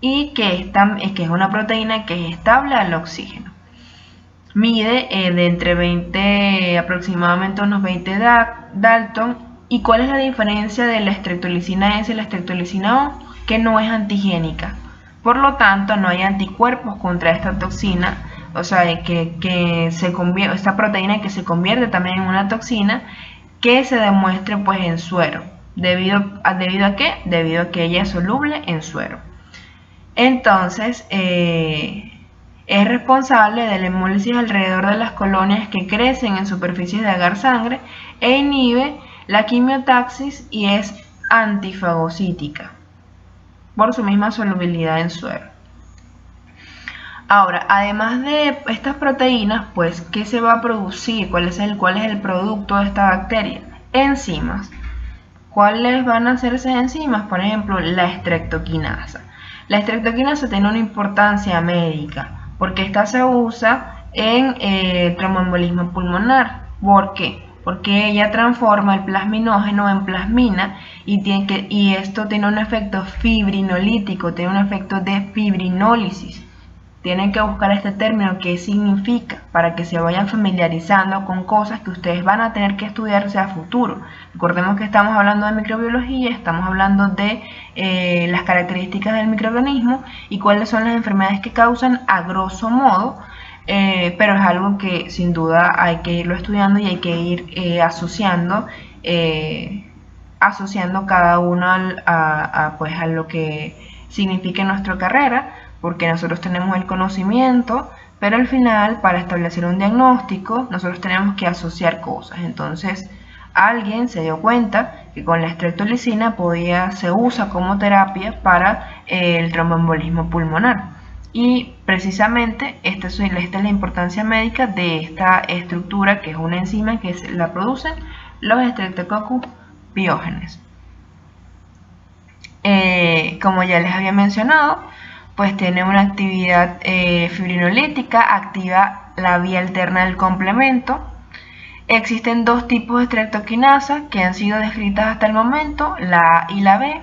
y que es una proteína que es estable al oxígeno. Mide de entre 20 aproximadamente unos 20 dalton. ¿Y cuál es la diferencia de la streptolicina S y la streptolicina O? Que no es antigénica. Por lo tanto, no hay anticuerpos contra esta toxina, o sea, que se convierte, esta proteína que se convierte también en una toxina, que se demuestre pues en suero. ¿Debido a qué? Debido a que ella es soluble en suero. Entonces, es responsable de la hemólisis alrededor de las colonias que crecen en superficies de agar sangre e inhibe la quimiotaxis y es antifagocítica por su misma solubilidad en suero. Ahora, además de estas proteínas, pues, ¿qué se va a producir? ¿Cuál es el producto de esta bacteria? Enzimas. ¿Cuáles van a ser esas enzimas? Por ejemplo, la streptokinasa. La streptokinasa tiene una importancia médica porque esta se usa en tromboembolismo pulmonar. ¿Por qué? porque ella transforma el plasminógeno en plasmina y esto tiene un efecto fibrinolítico, tiene un efecto de fibrinólisis. Tienen que buscar este término, qué significa, para que se vayan familiarizando con cosas que ustedes van a tener que estudiarse a futuro. Recordemos que estamos hablando de microbiología, estamos hablando de las características del microorganismo y cuáles son las enfermedades que causan a grosso modo, pero es algo que sin duda hay que irlo estudiando y hay que ir asociando cada uno pues a lo que significa en nuestra carrera, porque nosotros tenemos el conocimiento, pero al final, para establecer un diagnóstico, nosotros tenemos que asociar cosas. Entonces, alguien se dio cuenta que con la streptolicina se usa como terapia para el tromboembolismo pulmonar. Y precisamente esta es la importancia médica de esta estructura, que es una enzima que la producen los Streptococcus pyogenes. Como ya les había mencionado, pues tiene una actividad fibrinolítica, activa la vía alterna del complemento. Existen dos tipos de streptokinasa que han sido descritas hasta el momento, la A y la B.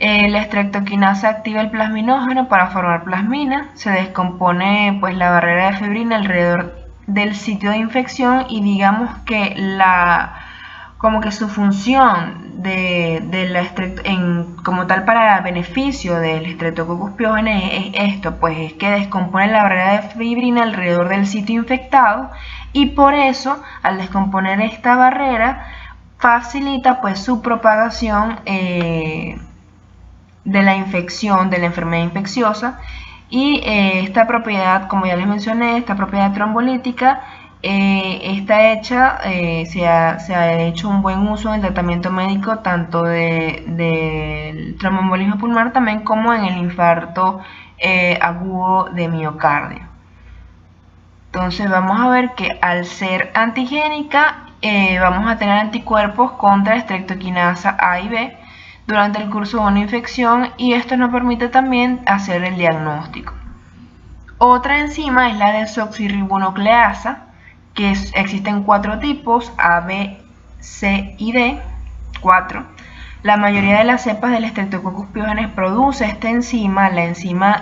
La streptokinasa activa el plasminógeno para formar plasmina, se descompone pues la barrera de fibrina alrededor del sitio de infección y digamos que como que su función como tal para beneficio del Streptococcus pyogenes es esto, pues es que descompone la barrera de fibrina alrededor del sitio infectado y por eso al descomponer esta barrera facilita pues su propagación de la infección, de la enfermedad infecciosa y esta propiedad, como ya les mencioné, esta propiedad trombolítica está hecha, se ha hecho un buen uso en el tratamiento médico tanto del tromboembolismo pulmonar también como en el infarto agudo de miocardio. Entonces vamos a ver que al ser antigénica vamos a tener anticuerpos contra streptokinasa A y B durante el curso de una infección y esto nos permite también hacer el diagnóstico. Otra enzima es la desoxirribonucleasa, que existen 4 tipos, A, B, C y D, 4. La mayoría de las cepas del Streptococcus pyogenes produce esta enzima, la enzima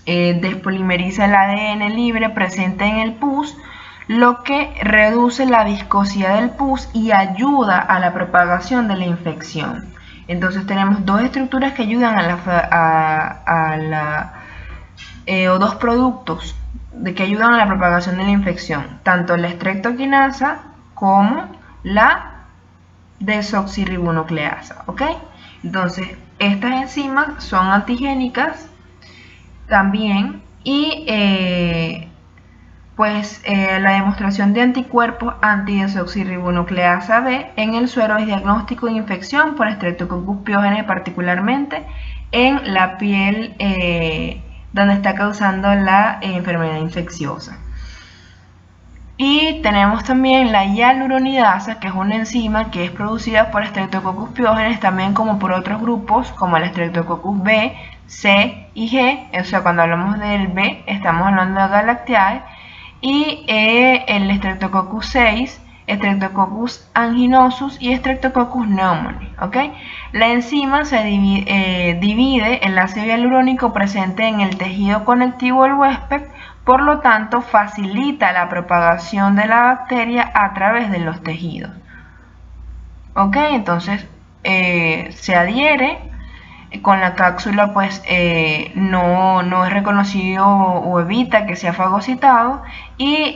despolimeriza el ADN libre presente en el pus, lo que reduce la viscosidad del pus y ayuda a la propagación de la infección. Entonces tenemos dos estructuras que ayudan o dos productos que ayudan a la propagación de la infección, tanto la streptokinasa como la desoxirribonucleasa, ¿ok? Entonces, estas enzimas son antigénicas también y la demostración de anticuerpos antidesoxirribonucleasa B en el suero es diagnóstico de infección por Streptococcus pyogenes, particularmente en la piel donde está causando la enfermedad infecciosa. Y tenemos también la hialuronidasa, que es una enzima que es producida por Streptococcus pyogenes, también como por otros grupos, como el Streptococcus B, C y G. O sea, cuando hablamos del B, estamos hablando de Galactiae. Y el Streptococcus 6, Streptococcus anginosus y Streptococcus pneumoniae, ¿ok? La enzima se divide el ácido hialurónico presente en el tejido conectivo del huésped, por lo tanto facilita la propagación de la bacteria a través de los tejidos. ¿Ok? Entonces se adhiere con la cápsula, pues no es reconocido o evita que sea fagocitado y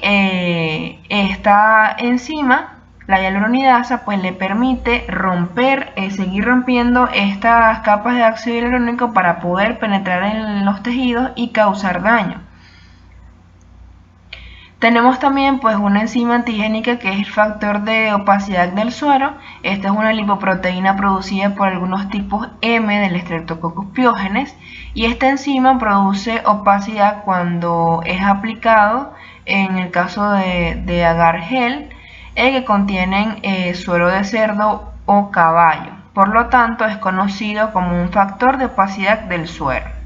esta enzima, la hialuronidasa, pues le permite seguir rompiendo estas capas de ácido hialurónico para poder penetrar en los tejidos y causar daño. Tenemos también pues una enzima antigénica que es el factor de opacidad del suero. Esta es una lipoproteína producida por algunos tipos M del Streptococcus pyogenes y esta enzima produce opacidad cuando es aplicado en el caso de agar gel que contienen suero de cerdo o caballo. Por lo tanto es conocido como un factor de opacidad del suero.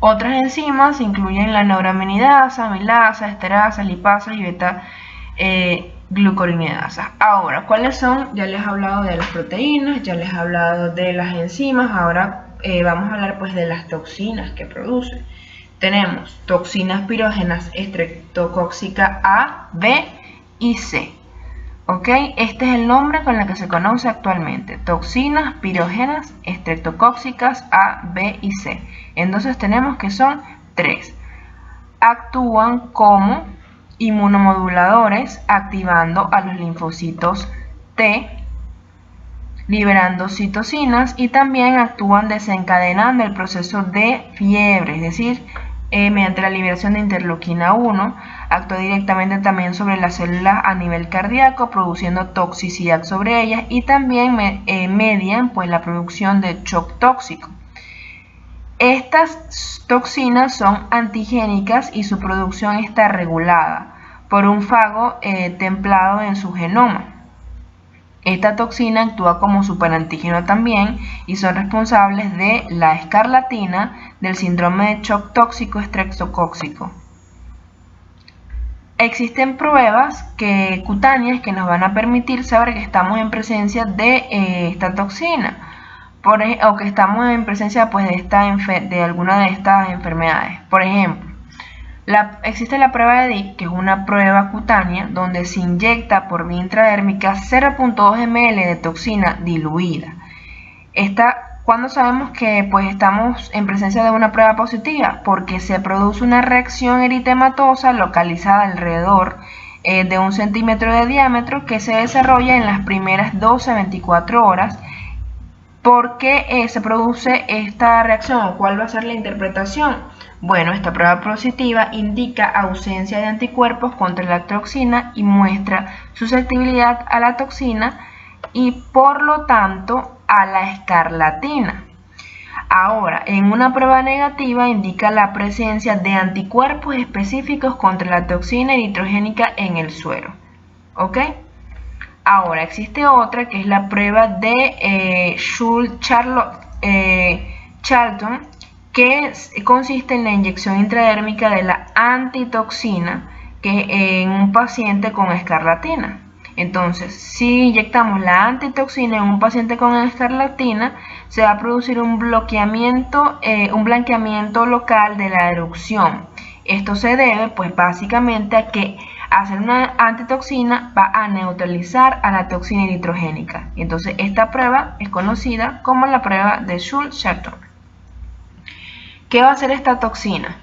Otras enzimas incluyen la neuraminidasa, amilasa, esterasa, lipasa y beta glucuronidasas. Ahora, ¿cuáles son? Ya les he hablado de las proteínas, ya les he hablado de las enzimas, ahora vamos a hablar pues de las toxinas que producen. Tenemos toxinas pirógenas estreptocóxica A, B y C. ¿Ok? Este es el nombre con el que se conoce actualmente. Toxinas pirógenas estreptocóxicas A, B y C. Entonces tenemos que son 3. Actúan como inmunomoduladores activando a los linfocitos T, liberando citocinas, y también actúan desencadenando el proceso de fiebre, es decir, mediante la liberación de interleuquina 1, actúa directamente también sobre las células a nivel cardíaco, produciendo toxicidad sobre ellas, y también median pues la producción de shock tóxico. Estas toxinas son antigénicas y su producción está regulada por un fago templado en su genoma. Esta toxina actúa como superantígeno también y son responsables de la escarlatina, del síndrome de shock tóxico estreptocóxico. Existen pruebas cutáneas que nos van a permitir saber que estamos en presencia de esta toxina o que estamos en presencia pues, de alguna de estas enfermedades. Por ejemplo, existe la prueba de Dick, que es una prueba cutánea donde se inyecta por vía intradérmica 0.2 ml de toxina diluida. ¿Cuándo sabemos que pues, estamos en presencia de una prueba positiva? Porque se produce una reacción eritematosa localizada alrededor de 1 centímetro de diámetro que se desarrolla en las primeras 12 a 24 horas. ¿Por qué se produce esta reacción o cuál va a ser la interpretación? Bueno, esta prueba positiva indica ausencia de anticuerpos contra la toxina y muestra susceptibilidad a la toxina y por lo tanto a la escarlatina. Ahora, en una prueba negativa indica la presencia de anticuerpos específicos contra la toxina eritrogénica en el suero. ¿Ok? Ahora, existe otra que es la prueba de Schultz-Charlton, que consiste en la inyección intradérmica de la antitoxina en un paciente con escarlatina. Entonces, si inyectamos la antitoxina en un paciente con escarlatina, se va a producir un blanqueamiento local de la erupción. Esto se debe, pues, básicamente a que hacer una antitoxina va a neutralizar a la toxina eritrogénica. Entonces, esta prueba es conocida como la prueba de Schultz-Charlton. ¿Qué va a hacer esta toxina?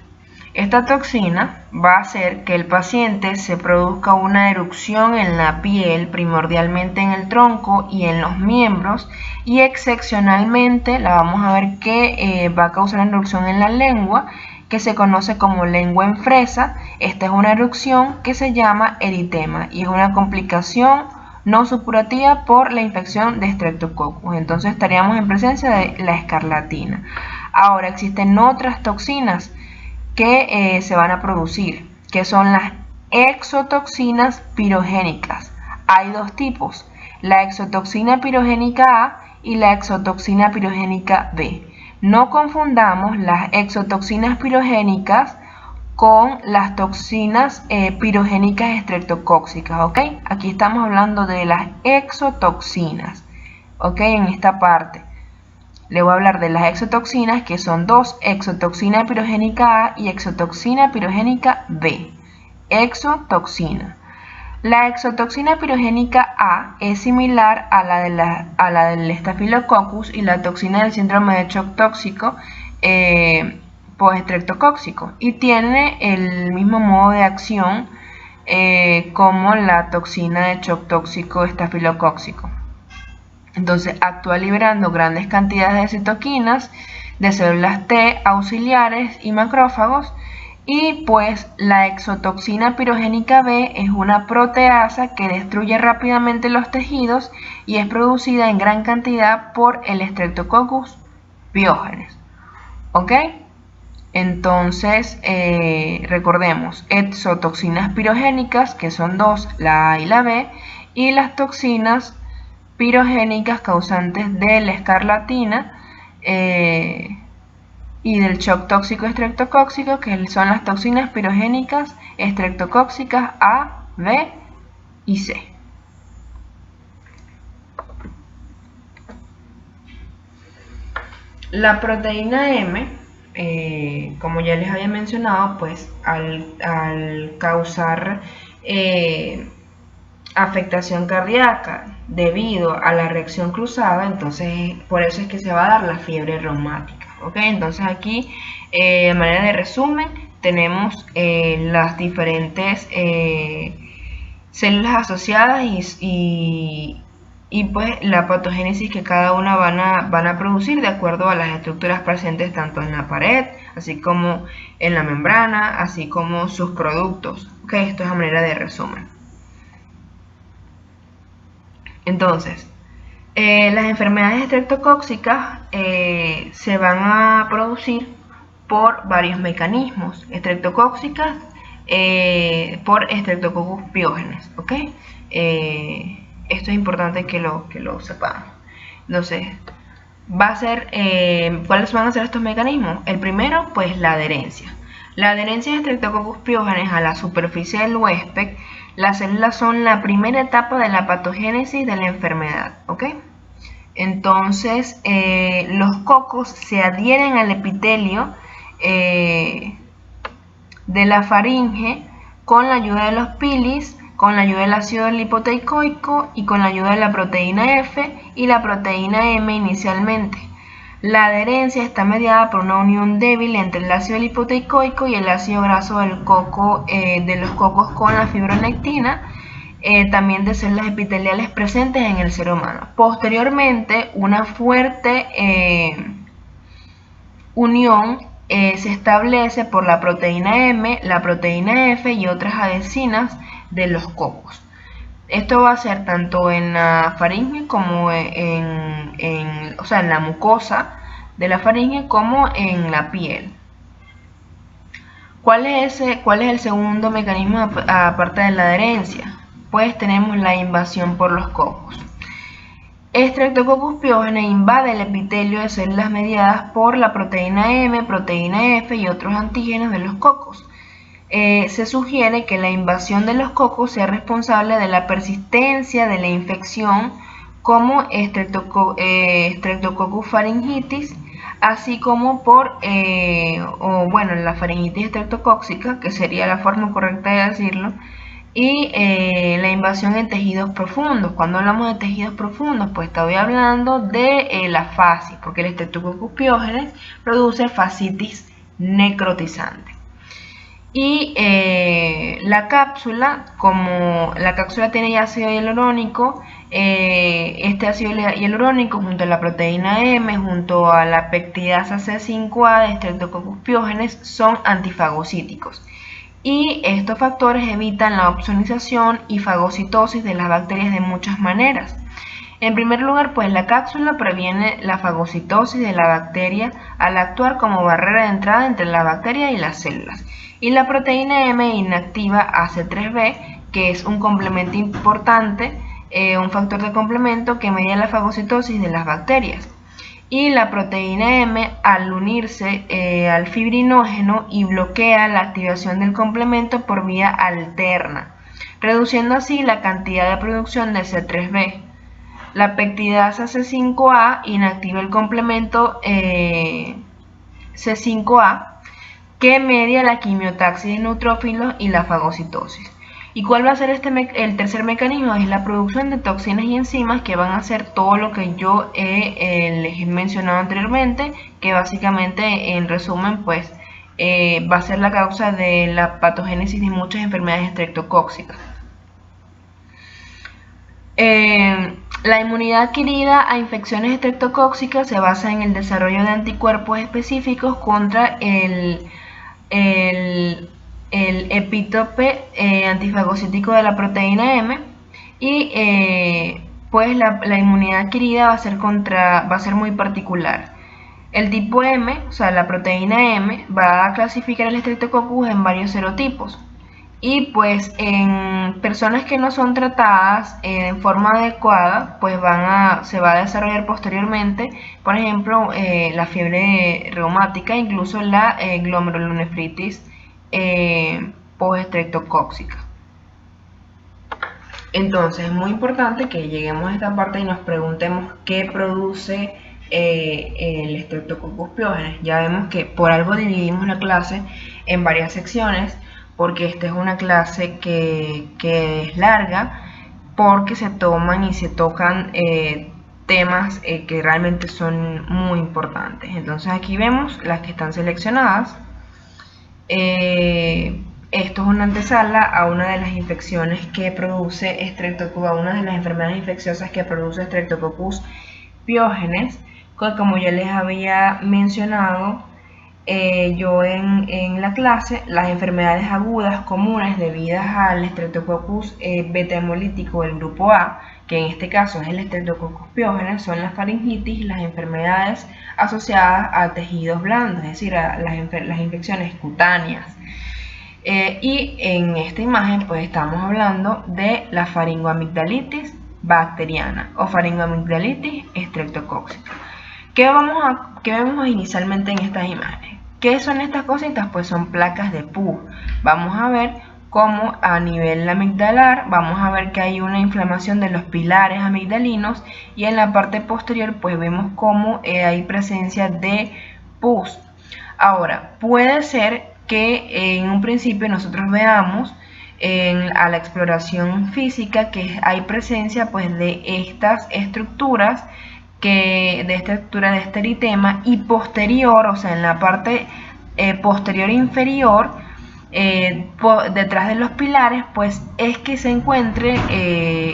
Esta toxina va a hacer que el paciente se produzca una erupción en la piel, primordialmente en el tronco y en los miembros, y excepcionalmente la vamos a ver que va a causar una erupción en la lengua, que se conoce como lengua en fresa. Esta es una erupción que se llama eritema y es una complicación no supurativa por la infección de Streptococcus. Entonces estaríamos en presencia de la escarlatina. Ahora, existen otras toxinas que se van a producir, que son las exotoxinas pirogénicas. Hay dos tipos, la exotoxina pirogénica A y la exotoxina pirogénica B. No confundamos las exotoxinas pirogénicas con las toxinas pirogénicas estreptocóxicas, ¿ok? Aquí estamos hablando de las exotoxinas, ¿ok? En esta parte le voy a hablar de las exotoxinas, que son dos, exotoxina pirogénica A y exotoxina pirogénica B. Exotoxina. La exotoxina pirogénica A es similar a la del Staphylococcus y la toxina del síndrome de shock tóxico post-estreptocóxico, y tiene el mismo modo de acción como la toxina de shock tóxico estafilocóxico. Entonces actúa liberando grandes cantidades de citoquinas de células T auxiliares y macrófagos. Y pues la exotoxina pirogénica B es una proteasa que destruye rápidamente los tejidos y es producida en gran cantidad por el Streptococcus pyogenes. ¿Ok? Entonces, recordemos, exotoxinas pirogénicas, que son dos, la A y la B, y las toxinas pirogénicas causantes de la escarlatina y del shock tóxico estreptocóxico, que son las toxinas pirogénicas estreptocóxicas A, B y C. La proteína M, como ya les había mencionado, pues al causar afectación cardíaca debido a la reacción cruzada, entonces por eso es que se va a dar la fiebre reumática. ¿Ok? Entonces aquí, de manera de resumen, tenemos las diferentes células asociadas y pues la patogénesis que cada una van a producir de acuerdo a las estructuras presentes tanto en la pared, así como en la membrana, así como sus productos. ¿Ok? Esto es a manera de resumen. Entonces, las enfermedades estreptocóccicas se van a producir por varios mecanismos. Estreptocóccicas por Streptococcus pyogenes, ¿ok? Esto es importante que lo sepamos. Entonces, va a ser, ¿cuáles van a ser estos mecanismos? El primero, pues la adherencia. La adherencia de Streptococcus pyogenes a la superficie del huésped. Las células son la primera etapa de la patogénesis de la enfermedad, ¿ok? Entonces, los cocos se adhieren al epitelio de la faringe con la ayuda de los pilis, con la ayuda del ácido lipoteicoico y con la ayuda de la proteína F y la proteína M inicialmente. La adherencia está mediada por una unión débil entre el ácido lipoteicoico y el ácido graso del coco, de los cocos con la fibronectina, también de células epiteliales presentes en el ser humano. Posteriormente, una fuerte unión se establece por la proteína M, la proteína F y otras adhesinas de los cocos. Esto va a ser tanto en la faringe como en la mucosa de la faringe como en la piel. ¿Cuál es el segundo mecanismo aparte de la adherencia? Pues tenemos la invasión por los cocos. Streptococcus pyogenes invade el epitelio de células mediadas por la proteína M, proteína F y otros antígenos de los cocos. Se sugiere que la invasión de los cocos sea responsable de la persistencia de la infección como Streptococcus pharyngitis, así como por la faringitis estreptocóxica, que sería la forma correcta de decirlo, y la invasión en tejidos profundos. Cuando hablamos de tejidos profundos, pues estoy hablando de la fascia, porque el Streptococcus pyogenes produce fascitis necrotizante. Y la cápsula, como la cápsula tiene ácido hialurónico, este ácido hialurónico junto a la proteína M, junto a la peptidasa C5A de Streptococcus pyogenes son antifagocíticos. Y estos factores evitan la opsonización y fagocitosis de las bacterias de muchas maneras. En primer lugar, pues la cápsula previene la fagocitosis de la bacteria al actuar como barrera de entrada entre la bacteria y las células. Y la proteína M inactiva AC3B, que es un complemento importante, un factor de complemento que media la fagocitosis de las bacterias. Y la proteína M, al unirse al fibrinógeno, y bloquea la activación del complemento por vía alterna, reduciendo así la cantidad de producción de C3B. La peptidasa C5A inactiva el complemento C5A, que media la quimiotaxis de neutrófilos y la fagocitosis. ¿Y cuál va a ser el tercer mecanismo? Es la producción de toxinas y enzimas que van a hacer todo lo que yo les he mencionado anteriormente, que básicamente, en resumen, pues va a ser la causa de la patogénesis de muchas enfermedades estreptocóccicas. La inmunidad adquirida a infecciones estreptocóccicas se basa en el desarrollo de anticuerpos específicos contra el epítope antifagocítico de la proteína M, y pues la inmunidad adquirida va a ser muy particular. El tipo M, o sea, la proteína M, va a clasificar el Streptococcus en varios serotipos. Y pues en personas que no son tratadas en forma adecuada, pues se va a desarrollar posteriormente, por ejemplo, la fiebre reumática, incluso la glomerulonefritis postestreptocóxica. Entonces es muy importante que lleguemos a esta parte y nos preguntemos qué produce el Streptococcus pyogenes. Ya vemos que por algo dividimos la clase en varias secciones, porque esta es una clase que es larga, porque se toman y se tocan temas que realmente son muy importantes. Entonces aquí vemos las que están seleccionadas. Esto es una antesala a una de las infecciones que produce Streptococcus, a una de las enfermedades infecciosas que produce Streptococcus pyogenes, que como ya les había mencionado yo en la clase, las enfermedades agudas comunes debidas al Streptococcus beta hemolítico del grupo A, que en este caso es el Streptococcus pyogenes, son la faringitis y las enfermedades asociadas a tejidos blandos, es decir, a las infecciones cutáneas. Y en esta imagen pues estamos hablando de la faringoamigdalitis bacteriana o faringoamigdalitis streptocóxica. ¿Qué vemos inicialmente en estas imágenes? ¿Qué son estas cositas? Pues son placas de pus. Vamos a ver cómo a nivel amigdalar, vamos a ver que hay una inflamación de los pilares amigdalinos y en la parte posterior pues vemos cómo hay presencia de pus. Ahora, puede ser que en un principio nosotros veamos a la exploración física que hay presencia pues de estas estructuras de esta estructura de este eritema y posterior, o sea en la parte posterior inferior detrás de los pilares pues es que se encuentren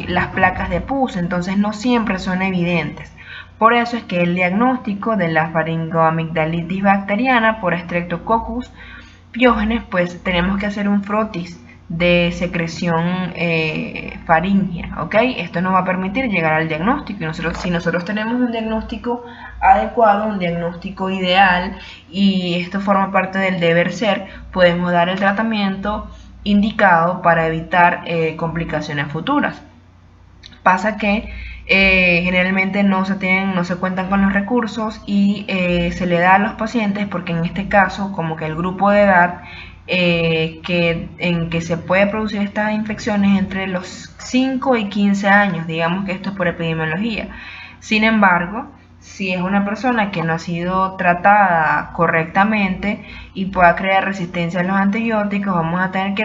las placas de pus, entonces no siempre son evidentes. Por eso es que el diagnóstico de la faringoamigdalitis bacteriana por Streptococcus pyogenes, pues tenemos que hacer un frotis de secreción faríngea, ¿ok? Esto nos va a permitir llegar al diagnóstico y si nosotros tenemos un diagnóstico adecuado, un diagnóstico ideal y esto forma parte del deber ser, podemos dar el tratamiento indicado para evitar complicaciones futuras. Pasa que generalmente no se cuentan con los recursos y se le da a los pacientes porque en este caso como que el grupo de edad en que se puede producir estas infecciones entre los 5 y 15 años, digamos que esto es por epidemiología. Sin embargo, si es una persona que no ha sido tratada correctamente y pueda crear resistencia a los antibióticos, vamos a tener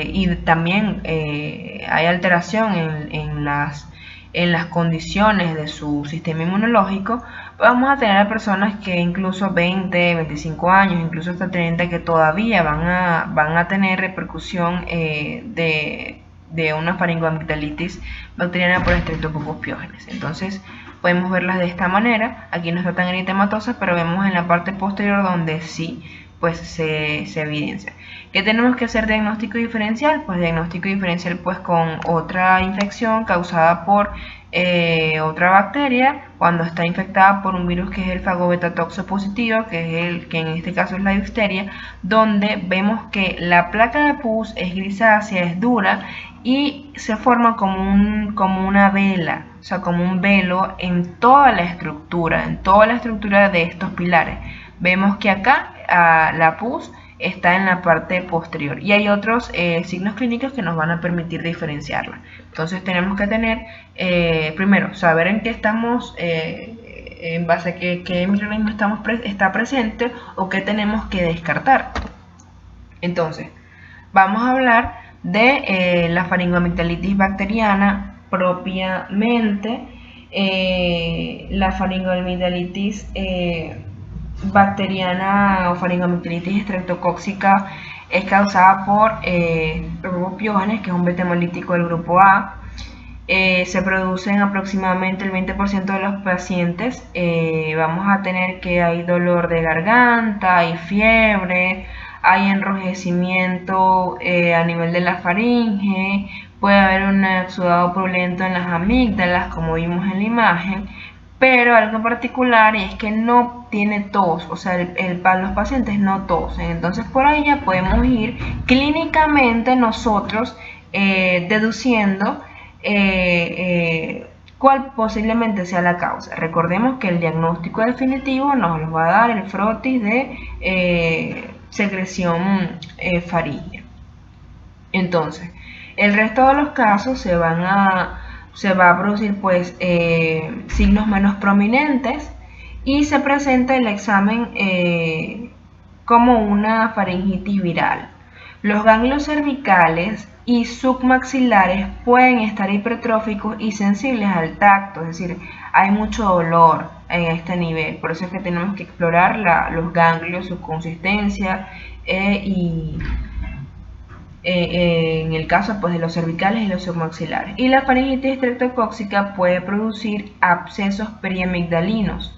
y también hay alteración en las condiciones de su sistema inmunológico, vamos a tener a personas que incluso 20, 25 años, incluso hasta 30, que todavía van a tener repercusión de una faringoamigdalitis bacteriana por Streptococcus pyogenes. Entonces podemos verlas de esta manera. Aquí no está tan eritematosa, pero vemos en la parte posterior donde sí pues se evidencia. ¿Qué tenemos que hacer diagnóstico diferencial? Pues diagnóstico diferencial pues con otra infección causada por otra bacteria cuando está infectada por un virus que es el fagobetatoxopositivo, que en este caso es la difteria, donde vemos que la placa de pus es grisácea, es dura y se forma como una vela, o sea, como un velo en toda la estructura de estos pilares. Vemos que acá la pus está en la parte posterior y hay otros signos clínicos que nos van a permitir diferenciarla. Entonces tenemos que tener, primero, saber en qué estamos, en base a qué microorganismo está presente o qué tenemos que descartar. Entonces, vamos a hablar de la faringoamigdalitis bacteriana propiamente. La faringoamigdalitis bacteriana o faringoamigdalitis streptocóxica es causada por pyogenes, que es un beta hemolítico del grupo A. Se produce en aproximadamente el 20% de los pacientes. Vamos a tener que hay dolor de garganta, hay fiebre, hay enrojecimiento a nivel de la faringe, puede haber un exudado purulento en las amígdalas, como vimos en la imagen, pero algo particular es que no tiene tos, o sea, los pacientes no tosen. Entonces por ahí ya podemos ir clínicamente nosotros deduciendo cuál posiblemente sea la causa. Recordemos que el diagnóstico definitivo nos lo va a dar el frotis de secreción faríngea. Entonces, El resto de los casos se va a producir pues signos menos prominentes y se presenta el examen como una faringitis viral. Los ganglios cervicales y submaxilares pueden estar hipertróficos y sensibles al tacto, es decir, hay mucho dolor en este nivel, por eso es que tenemos que explorar los ganglios, su consistencia y en el caso pues, de los cervicales y los submaxilares. Y la faringitis estreptocóxica puede producir abscesos periamigdalinos.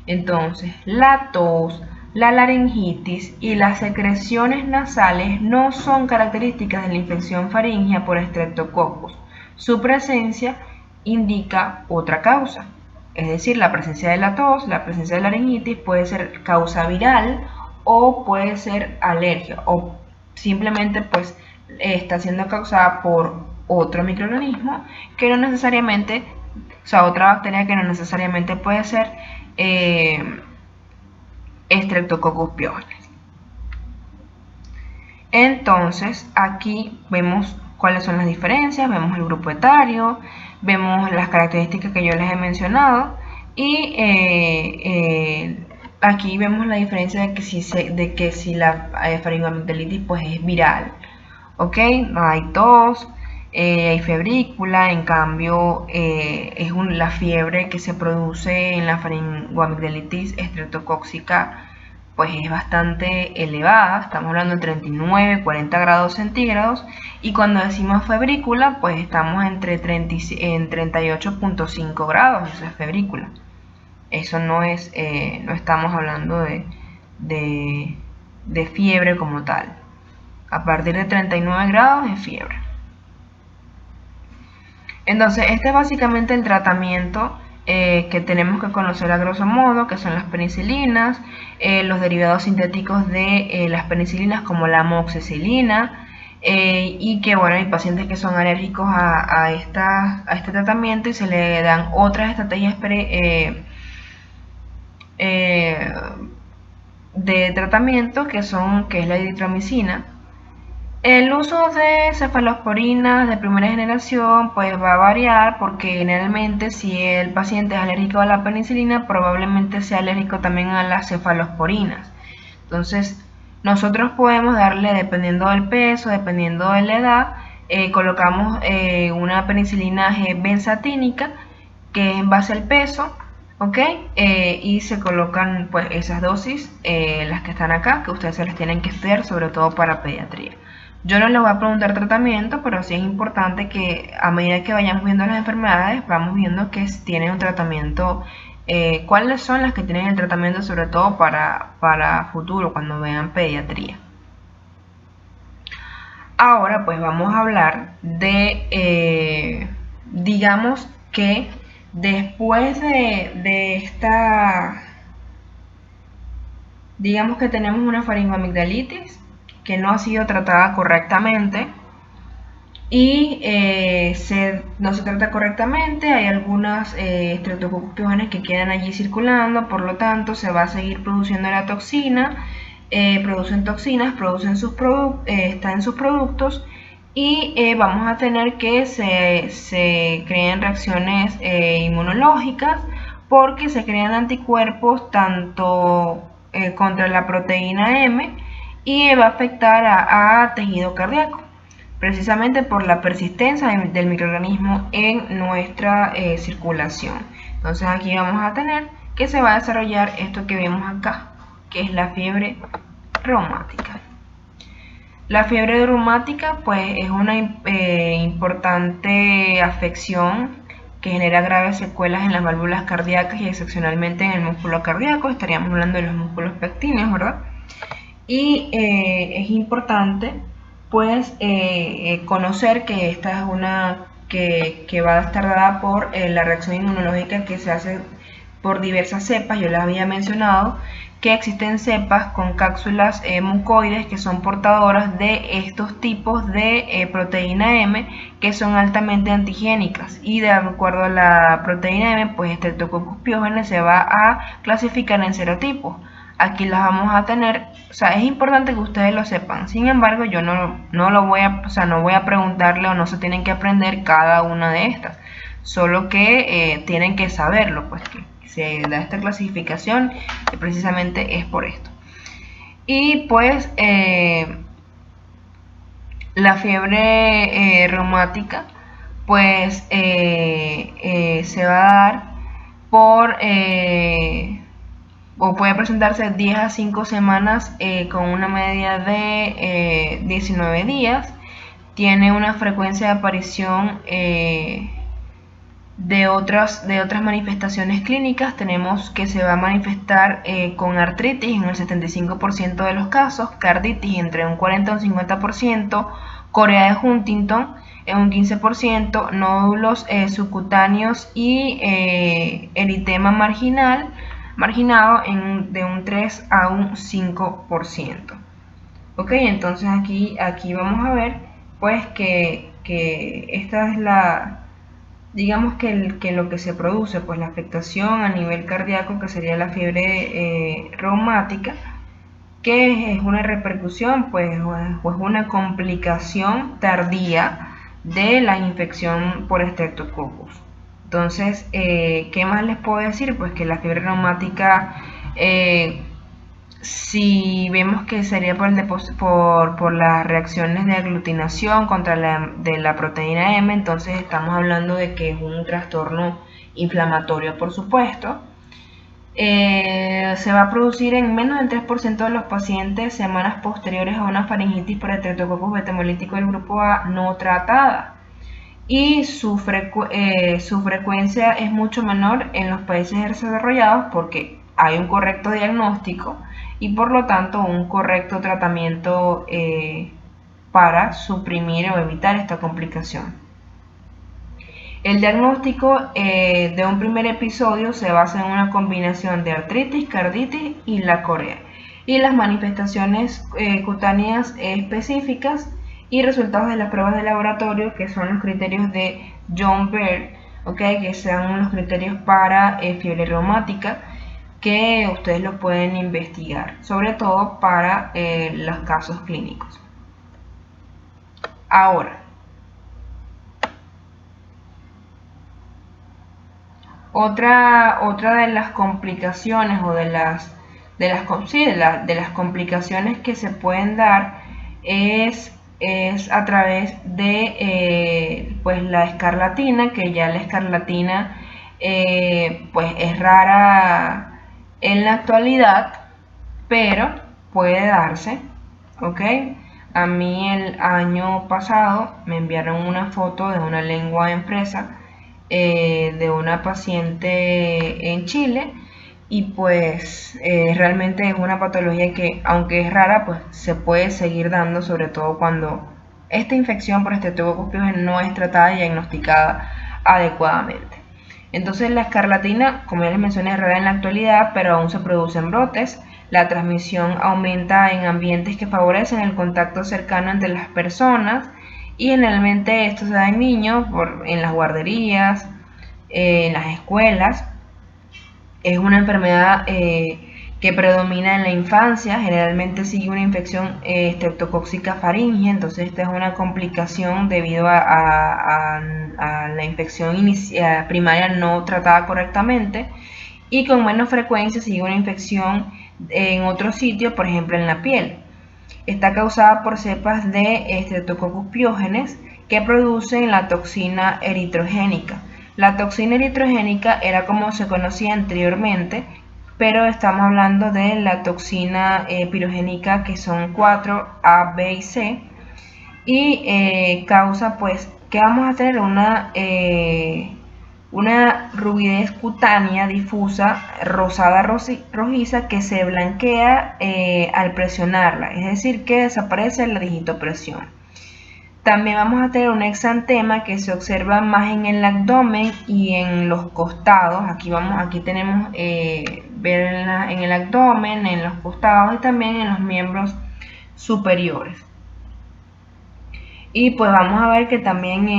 Entonces, la tos, la laringitis y las secreciones nasales no son características de la infección faríngea por Streptococcus. Su presencia indica otra causa, es decir, la presencia de la tos, la presencia de la laringitis puede ser causa viral o puede ser alergia o simplemente pues está siendo causada por otro microorganismo que no necesariamente, o sea, otra bacteria que no necesariamente puede ser Streptococcus pyogenes. Entonces aquí vemos cuáles son las diferencias, vemos el grupo etario, vemos las características que yo les he mencionado y aquí vemos la diferencia de que si la faringoamigdalitis pues es viral, ¿ok? Hay tos, hay febrícula, en cambio es la fiebre que se produce en la faringoamigdalitis estreptocóxica pues es bastante elevada, estamos hablando de 39, 40 grados centígrados y cuando decimos febrícula pues estamos en 38.5 grados, eso es febrícula. Eso no es, no estamos hablando de fiebre como tal. A partir de 39 grados es fiebre. Entonces, este es básicamente el tratamiento que tenemos que conocer a grosso modo, que son las penicilinas, los derivados sintéticos de las penicilinas como la amoxicilina, y que bueno, hay pacientes que son alérgicos a este tratamiento y se le dan otras estrategias de tratamiento que es la eritromicina. El uso de cefalosporinas de primera generación pues va a variar porque generalmente si el paciente es alérgico a la penicilina probablemente sea alérgico también a las cefalosporinas. Entonces nosotros podemos darle, dependiendo del peso, dependiendo de la edad, colocamos una penicilina benzatínica que es en base al peso, ¿ok? Y se colocan pues esas dosis, las que están acá, que ustedes se las tienen que estudiar, sobre todo para pediatría. Yo no les voy a preguntar tratamiento, pero sí es importante que a medida que vayamos viendo las enfermedades, vamos viendo que tienen un tratamiento, cuáles son las que tienen el tratamiento, sobre todo para futuro, cuando vean pediatría. Ahora pues vamos a hablar de, digamos que después de esta, digamos que tenemos una faringoamigdalitis que no ha sido tratada correctamente y no se trata correctamente, hay algunas Streptococcus pyogenes que quedan allí circulando, por lo tanto se va a seguir produciendo la toxina, producen toxinas, está en sus productos y vamos a tener que se creen reacciones inmunológicas porque se crean anticuerpos tanto contra la proteína M y va a afectar a tejido cardíaco, precisamente por la persistencia del microorganismo en nuestra circulación. Entonces aquí vamos a tener que se va a desarrollar esto que vemos acá, que es la fiebre reumática. La fiebre reumática pues es una importante afección que genera graves secuelas en las válvulas cardíacas y excepcionalmente en el músculo cardíaco. Estaríamos hablando de los músculos pectíneos, ¿verdad? Y es importante pues conocer que esta es una que va a estar dada por la reacción inmunológica que se hace por diversas cepas. Yo les había mencionado que existen cepas con cápsulas mucoides que son portadoras de estos tipos de proteína M que son altamente antigénicas, y de acuerdo a la proteína M pues Streptococcus pyogenes se va a clasificar en serotipos. aquí las vamos a tener. O sea, es importante que ustedes lo sepan. Sin embargo, yo no lo voy a, o sea, no voy a preguntarle o no se tienen que aprender cada una de estas. Solo que tienen que saberlo, pues que se da esta clasificación y precisamente es por esto. Y pues la fiebre reumática pues se va a dar por o puede presentarse 10 a 5 semanas con una media de 19 días. Tiene una frecuencia de aparición de otras manifestaciones clínicas. Tenemos que se va a manifestar con artritis en el 75% de los casos, carditis entre un 40 y un 50%, corea de Huntington en un 15%, nódulos subcutáneos y eritema marginado de un 3 a un 5%. Ok, entonces aquí vamos a ver pues que esta es la, digamos que lo que se produce, pues la afectación a nivel cardíaco, que sería la fiebre reumática, que es una repercusión, pues una complicación tardía de la infección por Streptococcus. Entonces, ¿qué más les puedo decir? Pues que la fiebre reumática, si vemos que sería por las reacciones de aglutinación contra la proteína M, entonces estamos hablando de que es un trastorno inflamatorio, por supuesto. Se va a producir en menos del 3% de los pacientes semanas posteriores a una faringitis por Streptococcus beta-hemolítico del grupo A no tratada. Y su frecuencia es mucho menor en los países desarrollados porque hay un correcto diagnóstico y por lo tanto un correcto tratamiento para suprimir o evitar esta complicación. El diagnóstico de un primer episodio se basa en una combinación de artritis, carditis y la corea, y las manifestaciones cutáneas específicas y resultados de las pruebas de laboratorio, que son los criterios de John Baird, ¿okay? Que son los criterios para fiebre reumática, que ustedes lo pueden investigar, sobre todo para los casos clínicos. Ahora, otra de las complicaciones o de las complicaciones que se pueden dar es a través de pues la escarlatina, que ya la escarlatina pues es rara en la actualidad, pero puede darse, ¿ok? A mí el año pasado me enviaron una foto de una lengua impresa de una paciente en Chile y pues realmente es una patología que, aunque es rara, pues se puede seguir dando, sobre todo cuando esta infección por Streptococcus pyogenes no es tratada y diagnosticada adecuadamente. Entonces la escarlatina, como ya les mencioné, es rara en la actualidad, pero aún se producen brotes. La transmisión aumenta en ambientes que favorecen el contacto cercano entre las personas y generalmente esto se da en niños, en las guarderías, en las escuelas. Es una enfermedad que predomina en la infancia, generalmente sigue una infección estreptocóxica faríngea, entonces esta es una complicación debido a la infección primaria no tratada correctamente, y con menos frecuencia sigue una infección en otros sitios, por ejemplo en la piel. Está causada por cepas de Streptococcus pyogenes que producen la toxina eritrogénica. La toxina eritrogénica era como se conocía anteriormente, pero estamos hablando de la toxina pirogénica, que son 4, A, B y C, y causa pues que vamos a tener una rubidez cutánea difusa, rosada rojiza, que se blanquea al presionarla, es decir, que desaparece la digitopresión. También vamos a tener un exantema que se observa más en el abdomen y en los costados. Aquí tenemos ver en el abdomen, en los costados y también en los miembros superiores. Y pues vamos a ver que también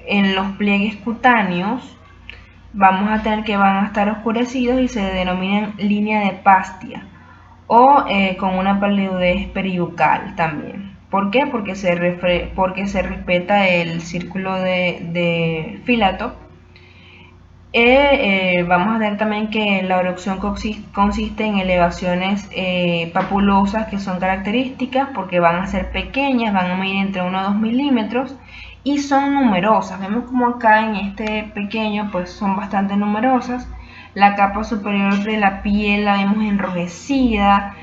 en los pliegues cutáneos vamos a tener que van a estar oscurecidos y se denominan línea de Pastia o con una palidez peribucal también. ¿Por qué? Porque se respeta el círculo de Philatop. Vamos a ver también que la erupción consiste en elevaciones papulosas que son características porque van a ser pequeñas, van a medir entre 1 a 2 milímetros y son numerosas. Vemos como acá en este pequeño pues son bastante numerosas. La capa superior de la piel la vemos enrojecida,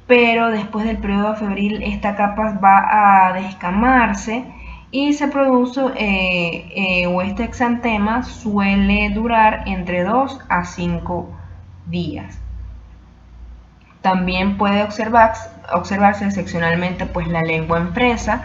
pero después del periodo febril esta capa va a descamarse y se produce o este exantema suele durar entre 2 a 5 días. También puede observarse seccionalmente pues la lengua en fresa,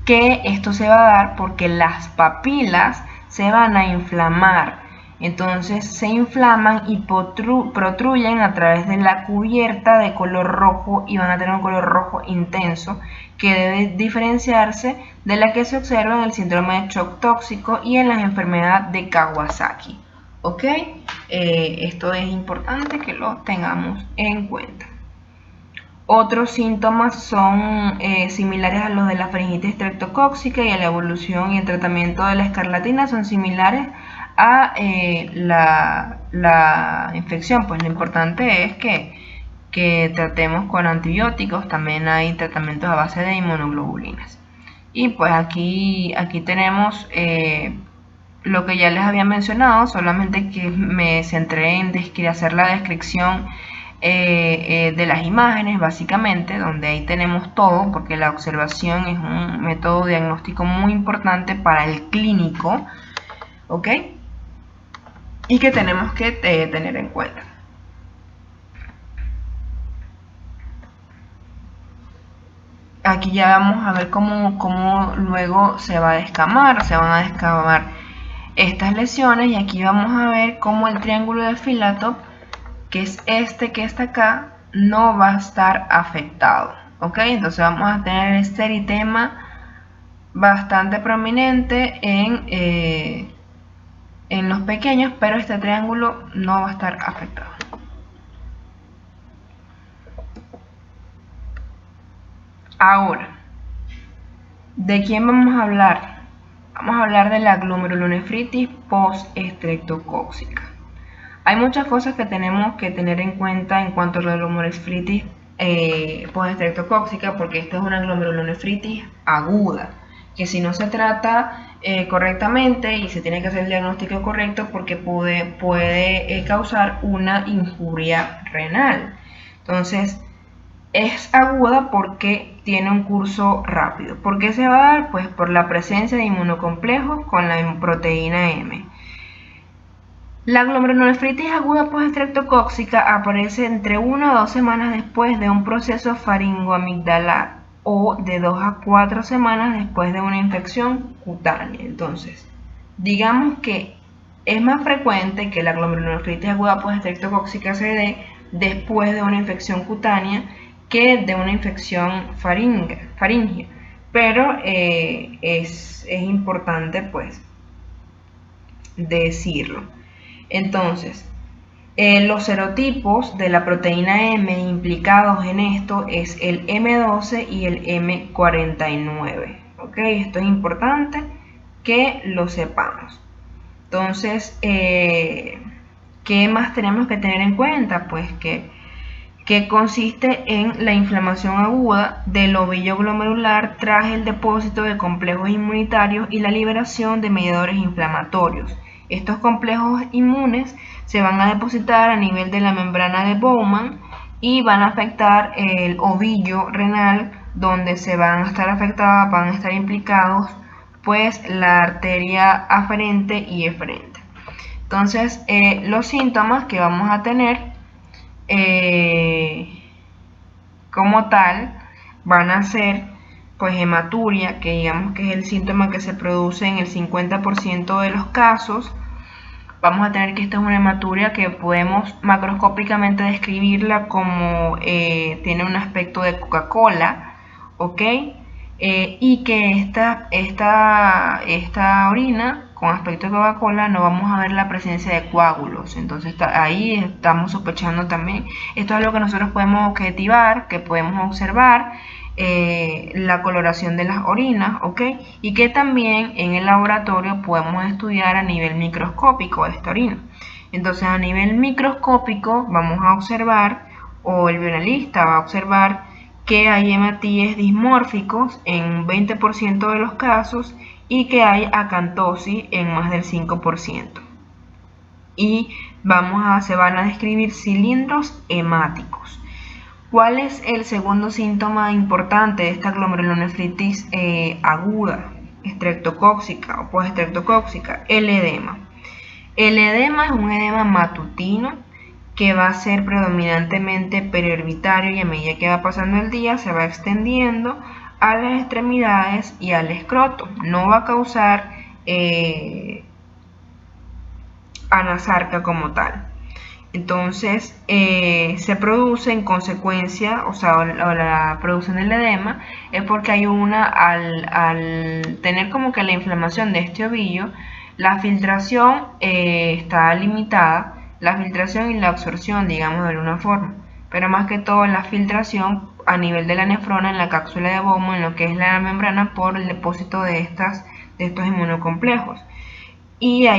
que esto se va a dar porque las papilas se van a inflamar. Entonces se inflaman y protruyen a través de la cubierta de color rojo y van a tener un color rojo intenso que debe diferenciarse de la que se observa en el síndrome de shock tóxico y en las enfermedades de Kawasaki. ¿Ok? Esto es importante que lo tengamos en cuenta. Otros síntomas son similares a los de la faringitis estreptocóxica y a la evolución y el tratamiento de la escarlatina son similares a la infección. Pues lo importante es que tratemos con antibióticos. También hay tratamientos a base de inmunoglobulinas. Y pues aquí tenemos lo que ya les había mencionado, solamente que me centré en hacer la descripción de las imágenes básicamente, donde ahí tenemos todo, porque la observación es un método diagnóstico muy importante para el clínico, ¿ok? Y que tenemos que tener en cuenta. Aquí ya vamos a ver cómo luego se van a descamar estas lesiones, y aquí vamos a ver cómo el triángulo de Philatop, que es este que está acá, no va a estar afectado, ¿ok? Entonces vamos a tener este eritema bastante prominente en los pequeños, pero este triángulo no va a estar afectado. Ahora, ¿de quién vamos a hablar? Vamos a hablar de la glomerulonefritis post-estreptocóxica. Hay muchas cosas que tenemos que tener en cuenta en cuanto a la glomerulonefritis post-estreptocóxica, porque esta es una glomerulonefritis aguda, que si no se trata correctamente y se tiene que hacer el diagnóstico correcto, porque puede causar una injuria renal. Entonces, es aguda porque tiene un curso rápido. ¿Por qué se va a dar? Pues por la presencia de inmunocomplejos con la proteína M. La glomerulonefritis aguda postestreptocóxica aparece entre 1 a 2 semanas después de un proceso faringoamigdalar o de 2 a 4 semanas después de una infección cutánea. Entonces, digamos que es más frecuente que la glomerulonefritis aguda postestreptocóxica se dé después de una infección cutánea que de una infección faríngea, pero es importante pues decirlo. Entonces, los serotipos de la proteína M implicados en esto es el M12 y el M49. ¿Ok? Esto es importante que lo sepamos. Entonces, ¿qué más tenemos que tener en cuenta? Pues que consiste en la inflamación aguda del ovillo glomerular tras el depósito de complejos inmunitarios y la liberación de mediadores inflamatorios. Estos complejos inmunes se van a depositar a nivel de la membrana de Bowman y van a afectar el ovillo renal, donde van a estar implicados pues la arteria aferente y eferente. Entonces, los síntomas que vamos a tener como tal van a ser pues hematuria, que digamos que es el síntoma que se produce en el 50% de los casos. Vamos a tener que esta es una hematuria que podemos macroscópicamente describirla como tiene un aspecto de Coca-Cola, ¿ok? Y que esta orina con aspecto de Coca-Cola, no vamos a ver la presencia de coágulos. Entonces ahí estamos sospechando también. Esto es lo que nosotros podemos objetivar, que podemos observar. La coloración de las orinas, ¿ok? Y que también en el laboratorio podemos estudiar a nivel microscópico esta orina. Entonces a nivel microscópico vamos a observar, o el bioanalista va a observar, que hay hematíes dismórficos en un 20% de los casos y que hay acantosis en más del 5%. Y se van a describir cilindros hemáticos. ¿Cuál es el segundo síntoma importante de esta glomerulonefritis aguda, estreptocóxica o postestreptocóxica? El edema. El edema es un edema matutino que va a ser predominantemente periorbitario y a medida que va pasando el día se va extendiendo a las extremidades y al escroto. No va a causar anasarca como tal. Entonces se produce en consecuencia, la producción del edema es porque hay al tener como que la inflamación de este ovillo, la filtración está limitada, la filtración y la absorción, digamos, de alguna forma, pero más que todo la filtración a nivel de la nefrona en la cápsula de Bowman, en lo que es la membrana, por el depósito de estos inmunocomplejos. Y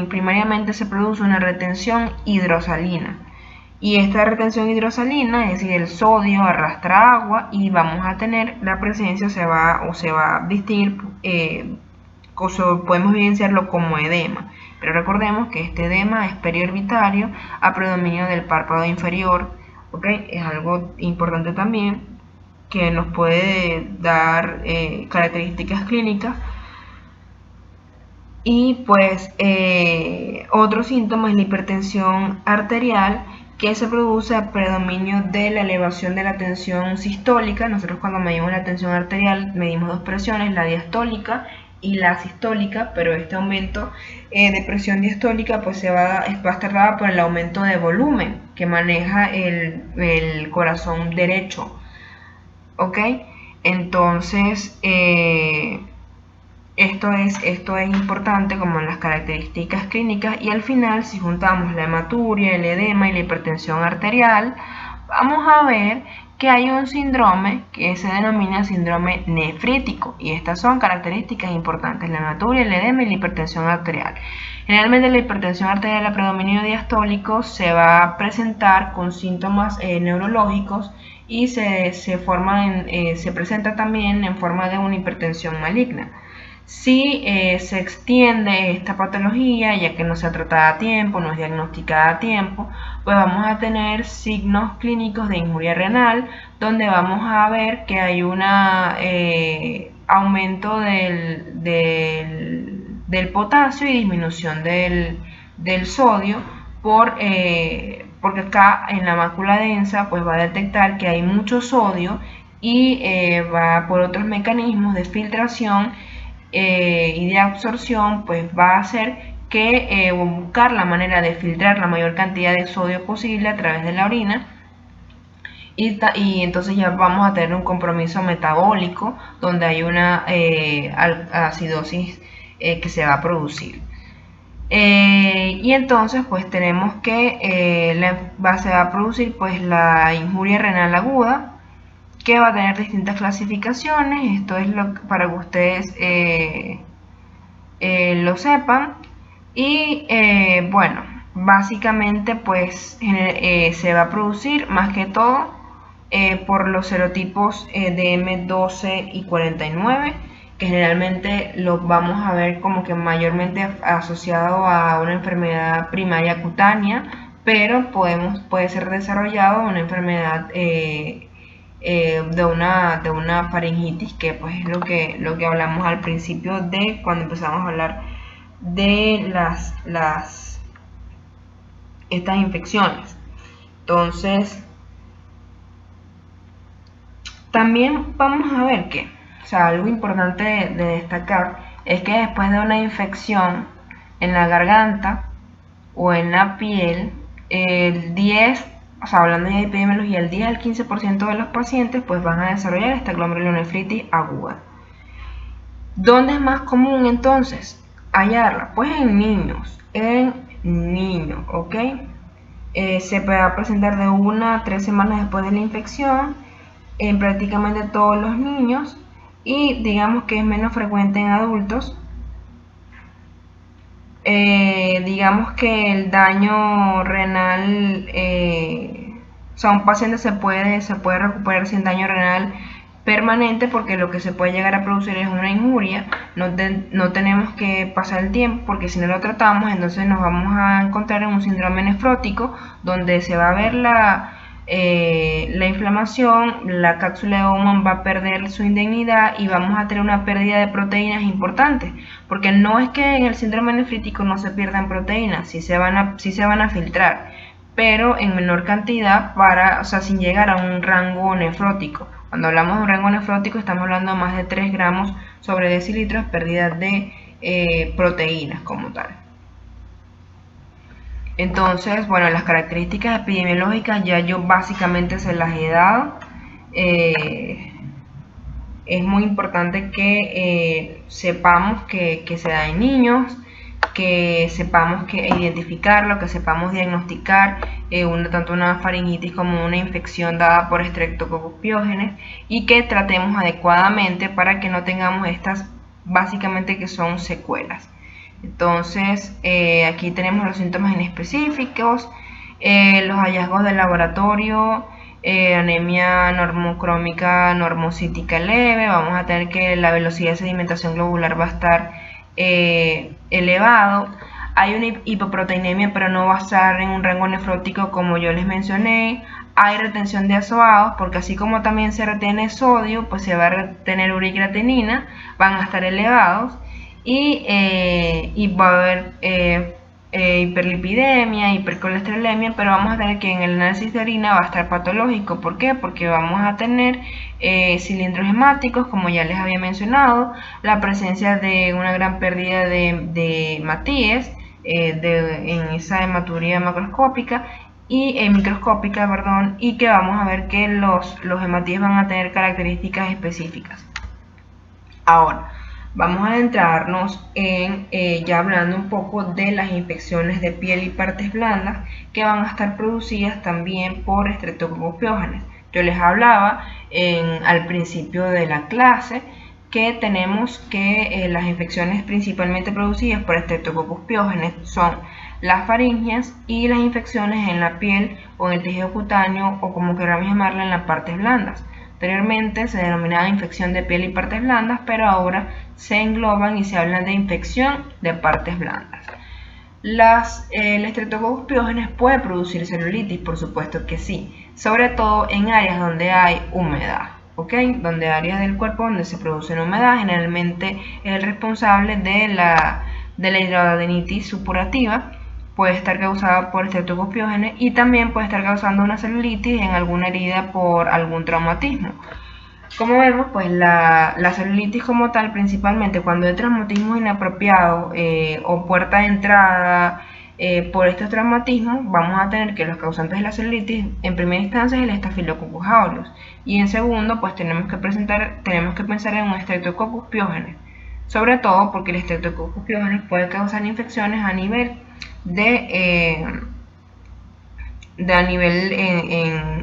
primariamente se produce una retención hidrosalina. Y esta retención hidrosalina, es decir, el sodio arrastra agua y vamos a tener la presencia, se va a distinguir, podemos evidenciarlo como edema. Pero recordemos que este edema es periorbitario a predominio del párpado inferior, ¿ok? Es algo importante también que nos puede dar características clínicas. Y pues otro síntoma es la hipertensión arterial, que se produce a predominio de la elevación de la tensión sistólica. Nosotros cuando medimos la tensión arterial medimos dos presiones, la diastólica y la sistólica, pero este aumento de presión diastólica pues va a estar dada por el aumento de volumen que maneja el corazón derecho, ¿ok? Entonces esto es importante como en las características clínicas. Y al final, si juntamos la hematuria, el edema y la hipertensión arterial, vamos a ver que hay un síndrome que se denomina síndrome nefrítico, y estas son características importantes: la hematuria, el edema y la hipertensión arterial. Generalmente la hipertensión arterial a predominio diastólico se va a presentar con síntomas neurológicos y se presenta también en forma de una hipertensión maligna. Si se extiende esta patología, ya que no se ha tratado a tiempo, no es diagnosticada a tiempo, pues vamos a tener signos clínicos de injuria renal, donde vamos a ver que hay un aumento del potasio y disminución del sodio, porque acá en la mácula densa pues va a detectar que hay mucho sodio y va por otros mecanismos de filtración y de absorción, pues va a hacer que buscar la manera de filtrar la mayor cantidad de sodio posible a través de la orina, y entonces ya vamos a tener un compromiso metabólico donde hay una acidosis que se va a producir. Y entonces pues tenemos que se va a producir pues la injuria renal aguda, que va a tener distintas clasificaciones. Esto es para que ustedes lo sepan. Y bueno, básicamente pues se va a producir más que todo por los serotipos de M12 y 49, que generalmente los vamos a ver como que mayormente asociado a una enfermedad primaria cutánea, pero puede ser desarrollado una enfermedad de una faringitis, que pues es lo que hablamos al principio de cuando empezamos a hablar de estas infecciones. Entonces también vamos a ver que, algo importante de destacar es que después de una infección en la garganta o en la piel, hablando de epidemiología, el 10 al 15% de los pacientes pues van a desarrollar esta glomerulonefritis aguda. ¿Dónde es más común entonces? hallarla? Pues en niños, ¿ok? Se va a presentar de 1 a 3 semanas después de la infección en prácticamente todos los niños y digamos que es menos frecuente en adultos. Digamos que el daño renal, o sea, un paciente se puede recuperar sin daño renal permanente porque lo que se puede llegar a producir es una injuria. No tenemos que pasar el tiempo porque si no lo tratamos entonces nos vamos a encontrar en un síndrome nefrótico donde se va a ver la inflamación, la cápsula de Bowman va a perder su indignidad y vamos a tener una pérdida de proteínas importante, porque no es que en el síndrome nefrítico no se pierdan proteínas, sí se van a filtrar, pero en menor cantidad o sea, sin llegar a un rango nefrótico. Cuando hablamos de un rango nefrótico estamos hablando de más de 3 gramos sobre decilitros, pérdida de proteínas como tal. Entonces, bueno, las características epidemiológicas ya yo básicamente se las he dado. Es muy importante que sepamos que se da en niños, que sepamos que identificarlo, que sepamos diagnosticar tanto una faringitis como una infección dada por Streptococcus pyogenes y que tratemos adecuadamente para que no tengamos estas básicamente que son secuelas. Entonces, aquí tenemos los síntomas inespecíficos, los hallazgos del laboratorio, anemia normocrómica normocítica leve, vamos a tener que la velocidad de sedimentación globular va a estar elevado, hay una hipoproteinemia pero no va a estar en un rango nefrótico como yo les mencioné, hay retención de azoados porque así como también se retiene sodio, pues se va a retener urea y creatinina, van a estar elevados y va a haber hiperlipidemia, hipercolesterolemia, pero vamos a tener que en el análisis de orina va a estar patológico. ¿Por qué? Porque vamos a tener cilindros hemáticos, como ya les había mencionado, la presencia de una gran pérdida de hematíes en esa hematuria macroscópica y microscópica, perdón, y que vamos a ver que los hematíes van a tener características específicas. Ahora, vamos a adentrarnos en ya hablando un poco de las infecciones de piel y partes blandas que van a estar producidas también por Streptococcus pyogenes. Yo les hablaba al principio de la clase que tenemos que las infecciones principalmente producidas por Streptococcus pyogenes son las faringias y las infecciones en la piel o en el tejido cutáneo o como queramos llamarla en las partes blandas. Anteriormente se denominaba infección de piel y partes blandas, pero ahora se engloban y se habla de infección de partes blandas. El Streptococcus pyogenes puede producir celulitis, por supuesto que sí, sobre todo en áreas donde hay humedad, ¿ok? Donde áreas del cuerpo donde se produce humedad, generalmente es el responsable de la hidradenitis supurativa. Puede estar causada por Streptococcus pyogenes y también puede estar causando una celulitis en alguna herida por algún traumatismo. Como vemos, pues la celulitis como tal, principalmente cuando hay traumatismo inapropiado o puerta de entrada por estos traumatismos, vamos a tener que los causantes de la celulitis en primera instancia es el Staphylococcus aureus y en segundo, pues tenemos que pensar en un Streptococcus pyogenes, sobre todo porque el Streptococcus pyogenes puede causar infecciones a nivel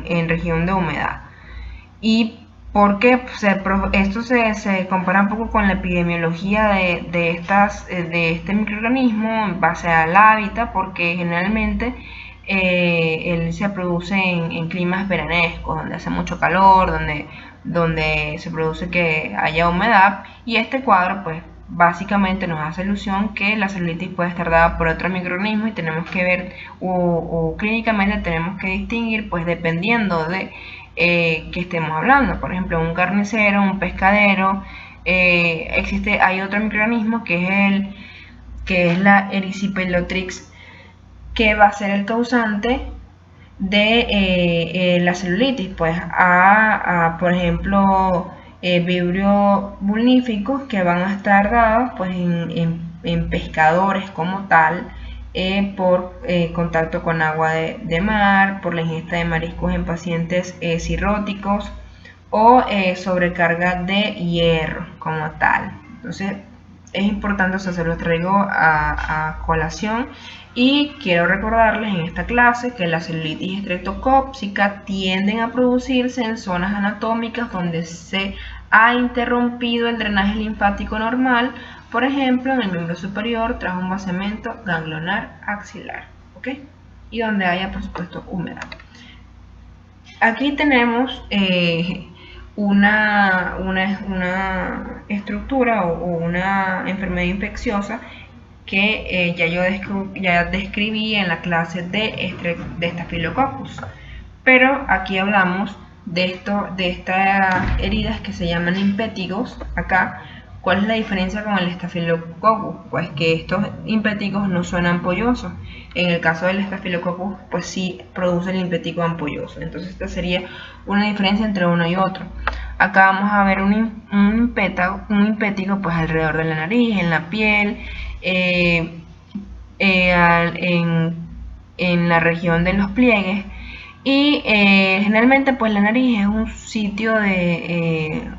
en región de humedad. Y porque esto se compara un poco con la epidemiología de este microorganismo en base al hábitat, porque generalmente él se produce en climas veranescos, donde hace mucho calor, donde se produce que haya humedad, y este cuadro pues básicamente nos hace alusión que la celulitis puede estar dada por otro microorganismo y tenemos que ver o clínicamente tenemos que distinguir pues dependiendo de que estemos hablando. Por ejemplo, un carnicero, un pescadero, hay otro microorganismo que es la Erysipelotrix, que va a ser el causante de la celulitis, pues por ejemplo vibrio vulníficos que van a estar dados pues en pescadores como tal, por contacto con agua de mar, por la ingesta de mariscos en pacientes cirróticos o sobrecarga de hierro como tal. Entonces es importante, o sea, se los traigo a colación. Y quiero recordarles en esta clase que la celulitis estreptocóxica tienden a producirse en zonas anatómicas donde se ha interrumpido el drenaje linfático normal, por ejemplo, en el miembro superior tras un vaciamiento ganglionar axilar, ¿ok? Y donde haya, por supuesto, humedad. Aquí tenemos una estructura o una enfermedad infecciosa que ya describí en la clase de Staphylococcus. Pero aquí hablamos de estas heridas que se llaman impétigos acá. ¿Cuál es la diferencia con el Staphylococcus? Pues que estos impétigos no son ampollosos. En el caso del Staphylococcus, pues sí produce el impétigo ampolloso. Entonces esta sería una diferencia entre uno y otro. Acá vamos a ver un impétigo pues alrededor de la nariz, en la piel, en la región de los pliegues. Y generalmente pues la nariz es un sitio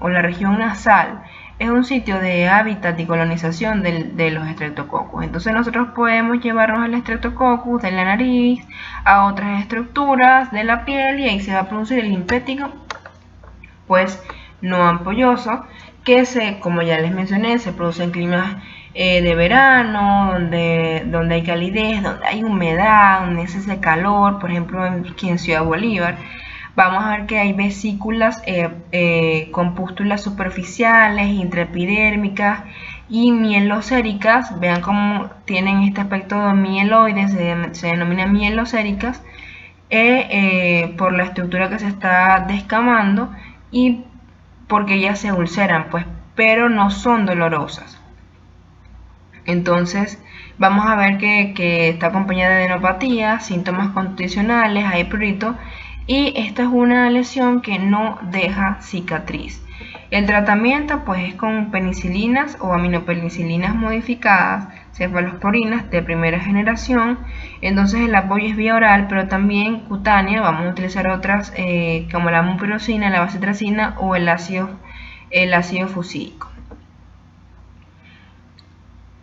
o la región nasal es un sitio de hábitat y colonización de los Streptococcus. Entonces nosotros podemos llevarnos el Streptococcus de la nariz a otras estructuras de la piel y ahí se va a producir el impétigo pues no ampolloso, que como ya les mencioné, se produce en climas de verano, donde hay calidez, donde hay humedad, donde es ese calor. Por ejemplo, aquí en Ciudad Bolívar vamos a ver que hay vesículas con pústulas superficiales, intraepidérmicas y mielocéricas. Vean cómo tienen este aspecto de mieloides, se denominan mielocéricas por la estructura que se está descamando y porque ellas se ulceran, pues, pero no son dolorosas. Entonces vamos a ver que está acompañada de adenopatía, síntomas contusionales, hay prurito, y esta es una lesión que no deja cicatriz. El tratamiento pues es con penicilinas o aminopenicilinas modificadas, cefalosporinas de primera generación. Entonces el apoyo es vía oral, pero también cutánea. Vamos a utilizar otras como la mupirocina, la bacitracina o el ácido fusílico.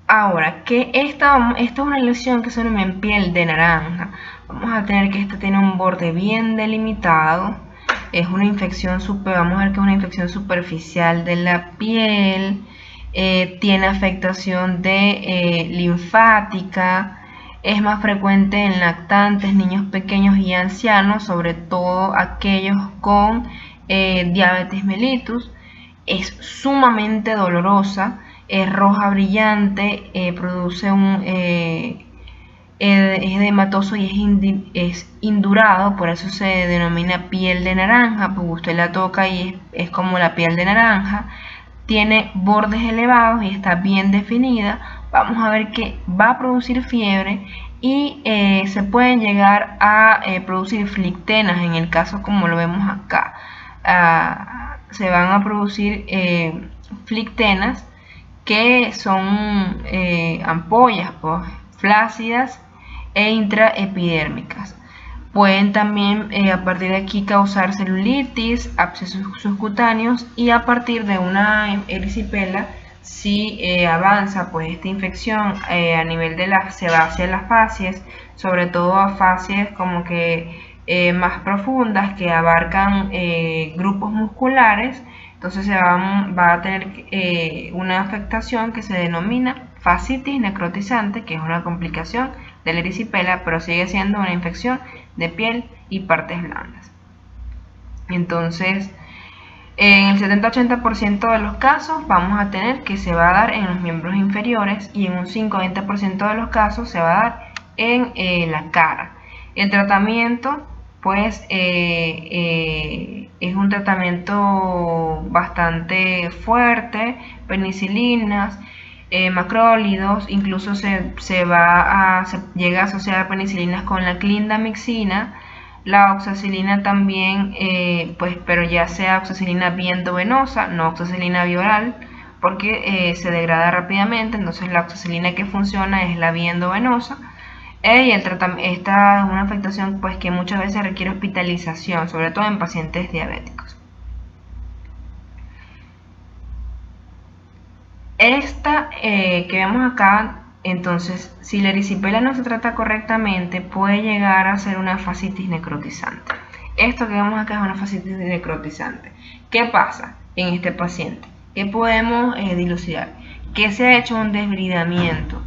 Ahora, que esta es una lesión que se llama en piel de naranja. Vamos a tener que esta tiene un borde bien delimitado. Es una infección vamos a ver que es una infección superficial de la piel. Tiene afectación linfática. Es más frecuente en lactantes, niños pequeños y ancianos, sobre todo aquellos con diabetes mellitus. Es sumamente dolorosa. Es roja brillante, produce es edematoso y es indurado, por eso se denomina piel de naranja, porque usted la toca y es como la piel de naranja. Tiene bordes elevados y está bien definida. Vamos a ver que va a producir fiebre y se pueden llegar a producir flictenas, en el caso como lo vemos acá. Se van a producir flictenas, que son ampollas pues, flácidas e intraepidérmicas. Pueden también a partir de aquí causar celulitis, abscesos subcutáneos y a partir de una erisipela, si avanza pues esta infección a nivel se va hacia las facies, sobre todo a facies como que más profundas que abarcan grupos musculares. Entonces va a tener una afectación que se denomina fascitis necrotizante, que es una complicación de la erisipela, pero sigue siendo una infección de piel y partes blandas. Entonces, en el 70-80% de los casos vamos a tener que se va a dar en los miembros inferiores y en un 5-20% de los casos se va a dar en la cara. El tratamiento pues es un tratamiento bastante fuerte, penicilinas, macrólidos, incluso se llega a asociar penicilinas con la clindamicina, la oxacilina también, pues, pero ya sea oxacilina vía endovenosa, no oxacilina vía oral, porque se degrada rápidamente. Entonces la oxacilina que funciona es la vía endovenosa. Y esta es una afectación pues que muchas veces requiere hospitalización, sobre todo en pacientes diabéticos. Esta que vemos acá, entonces, si la erisipela no se trata correctamente, puede llegar a ser una fascitis necrotizante. Esto que vemos acá es una fascitis necrotizante. ¿Qué pasa en este paciente? ¿Qué podemos dilucidar? Que se ha hecho un desbridamiento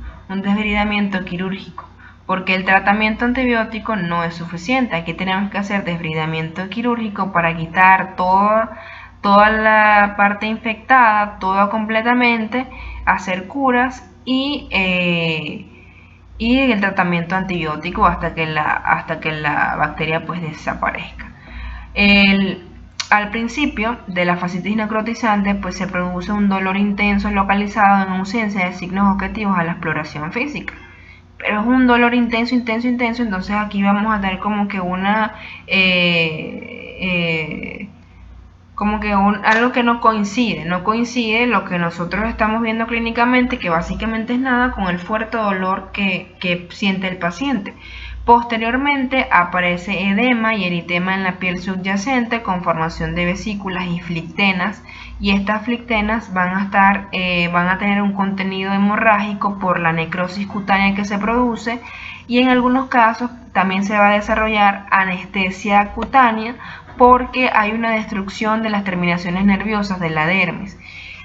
quirúrgico, porque el tratamiento antibiótico no es suficiente. Aquí tenemos que hacer desbridamiento quirúrgico para quitar toda la parte infectada, toda completamente, hacer curas y el tratamiento antibiótico hasta que la bacteria pues desaparezca. Al principio de la fascitis necrotizante pues se produce un dolor intenso localizado en ausencia de signos objetivos a la exploración física. Pero es un dolor intenso, entonces aquí vamos a tener como que algo que no coincide lo que nosotros estamos viendo clínicamente, que básicamente es nada, con el fuerte dolor que siente el paciente. Posteriormente aparece edema y eritema en la piel subyacente con formación de vesículas y flictenas, y estas flictenas van a tener un contenido hemorrágico por la necrosis cutánea que se produce, y en algunos casos también se va a desarrollar anestesia cutánea porque hay una destrucción de las terminaciones nerviosas de la dermis.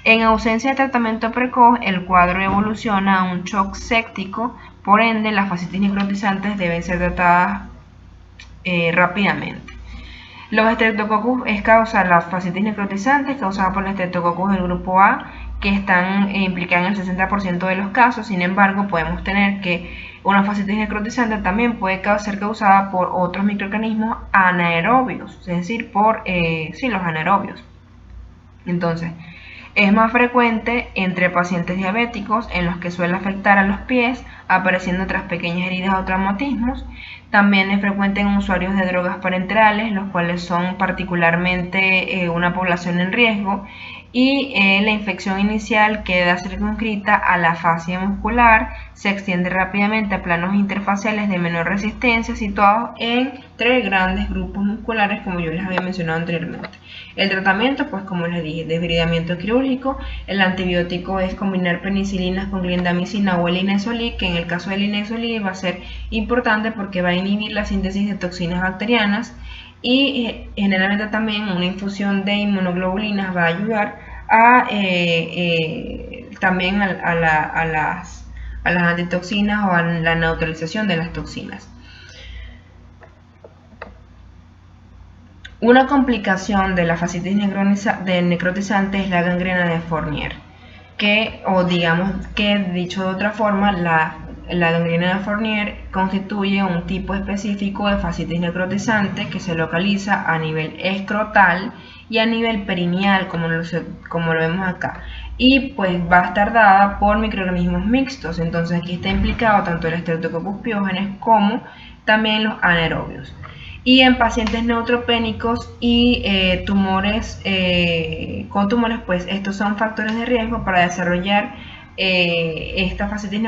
En ausencia de tratamiento precoz, el cuadro evoluciona a un shock séptico, por ende las fascitis necrotizantes deben ser tratadas rápidamente. Los Streptococcus la fascitis necrotizante es causada por el Streptococcus del grupo A, que están implicados en el 60% de los casos. Sin embargo, podemos tener que una fascitis necrotizante también puede ser causada por otros microorganismos anaerobios, es decir, por los anaerobios. Entonces, es más frecuente entre pacientes diabéticos, en los que suele afectar a los pies, apareciendo otras pequeñas heridas o traumatismos. También es frecuente en usuarios de drogas parenterales, los cuales son particularmente una población en riesgo, y la infección inicial queda circunscrita a la fascia muscular, se extiende rápidamente a planos interfaciales de menor resistencia situados entre grandes grupos musculares, como yo les había mencionado anteriormente. El tratamiento, pues como les dije, desbridamiento quirúrgico. El antibiótico es combinar penicilinas con clindamicina o el linezolid, que en el caso del linezolid va a ser importante porque va a inhibir la síntesis de toxinas bacterianas, y generalmente también una infusión de inmunoglobulinas va a ayudar también a las antitoxinas o a la neutralización de las toxinas. Una complicación de la fascitis necrotizante es la gangrena de Fournier, dicho de otra forma, la gangrena de Fournier constituye un tipo específico de fascitis necrotizante que se localiza a nivel escrotal y a nivel perineal, como lo vemos acá, y pues va a estar dada por microorganismos mixtos. Entonces aquí está implicado tanto el Streptococcus pyogenes como también los anaerobios. Y en pacientes neutropénicos y tumores, pues estos son factores de riesgo para desarrollar esta fascitis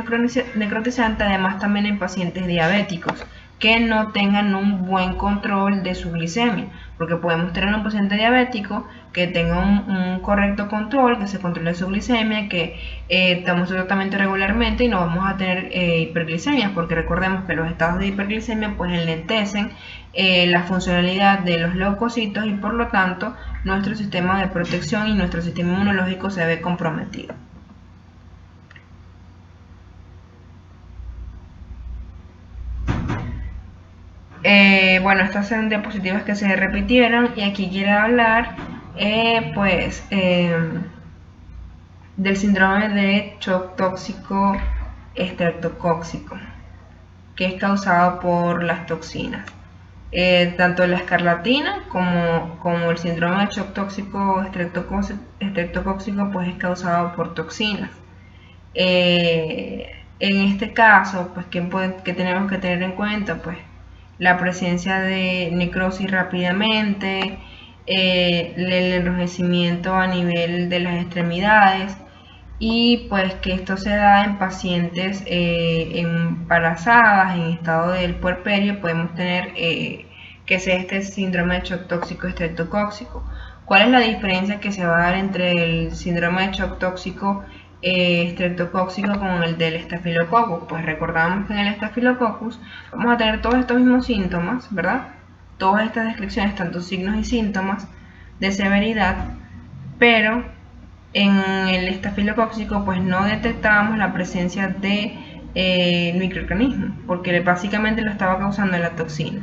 necrotizante, además también en pacientes diabéticos que no tengan un buen control de su glicemia, porque podemos tener un paciente diabético que tenga un correcto control, que se controle su glicemia, que tome su tratamiento regularmente y no vamos a tener hiperglicemias, porque recordemos que los estados de hiperglicemia pues enlentecen la funcionalidad de los leucocitos, y por lo tanto nuestro sistema de protección y nuestro sistema inmunológico se ve comprometido. Bueno, estas son diapositivas que se repitieron, y aquí quiero hablar del síndrome de shock tóxico estreptocóxico, que es causado por las toxinas. Tanto la escarlatina como el síndrome de shock tóxico estreptocóxico pues es causado por toxinas. En este caso, pues ¿qué tenemos que tener en cuenta? Pues la presencia de necrosis rápidamente, el enrojecimiento a nivel de las extremidades, y pues que esto se da en pacientes embarazadas en estado del puerperio. Podemos tener que sea este síndrome de shock tóxico estreptocóxico. ¿Cuál es la diferencia que se va a dar entre el síndrome de shock tóxico estreptocóxico con el del estafilococcus. Pues recordamos que en el estafilococcus vamos a tener todos estos mismos síntomas, ¿verdad? Todas estas descripciones, tanto signos y síntomas de severidad, pero en el estafilocóxico pues no detectábamos la presencia de microorganismos, porque básicamente lo estaba causando la toxina.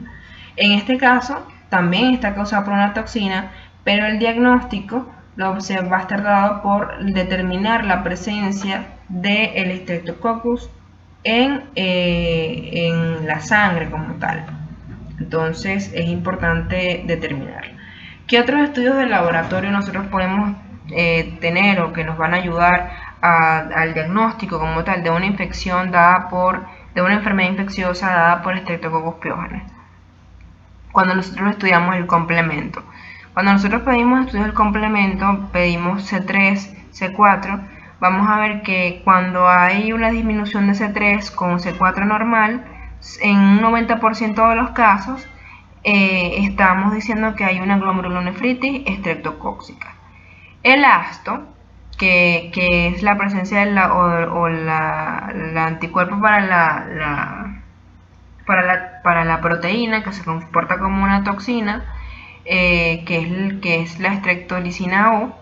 En este caso también está causado por una toxina, pero el diagnóstico se va a estar dado por determinar la presencia del Streptococcus en la sangre como tal. Entonces es importante determinar. ¿Qué otros estudios de laboratorio nosotros podemos tener o que nos van a ayudar al diagnóstico como tal de una infección de una enfermedad infecciosa dada por Streptococcus pyogenes? Cuando nosotros estudiamos el complemento. Cuando nosotros pedimos estudios del complemento, pedimos C3, C4, vamos a ver que cuando hay una disminución de C3 con C4 normal, en un 90% de los casos, estamos diciendo que hay una glomerulonefritis estreptocóxica. El ASTO, que es la presencia de la anticuerpo para la proteína que se comporta como una toxina, que es la streptolicina O,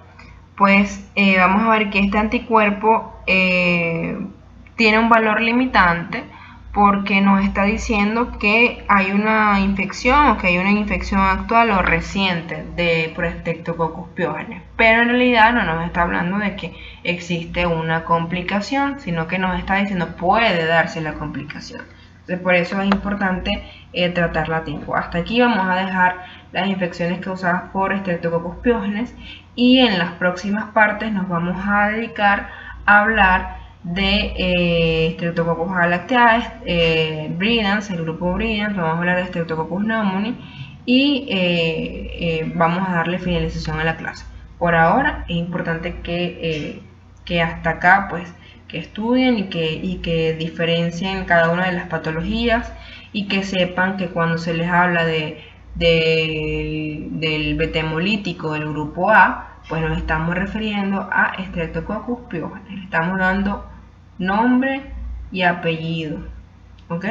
pues vamos a ver que este anticuerpo tiene un valor limitante porque nos está diciendo que hay una infección o que hay una infección actual o reciente por Streptococcus pyogenes, pero en realidad no nos está hablando de que existe una complicación, sino que nos está diciendo puede darse la complicación. Entonces por eso es importante tratarla a tiempo. Hasta aquí vamos a dejar las infecciones causadas por Streptococcus pyogenes y en las próximas partes nos vamos a dedicar a hablar de Streptococcus galactiae, Bridans, el grupo Bridans, vamos a hablar de Streptococcus pneumoniae y vamos a darle finalización a la clase. Por ahora es importante que hasta acá pues que estudien y que diferencien cada una de las patologías y que sepan que cuando se les habla del beta-hemolítico del grupo A, pues nos estamos refiriendo a Streptococcus pyogenes. Estamos dando nombre y apellido, ¿ok?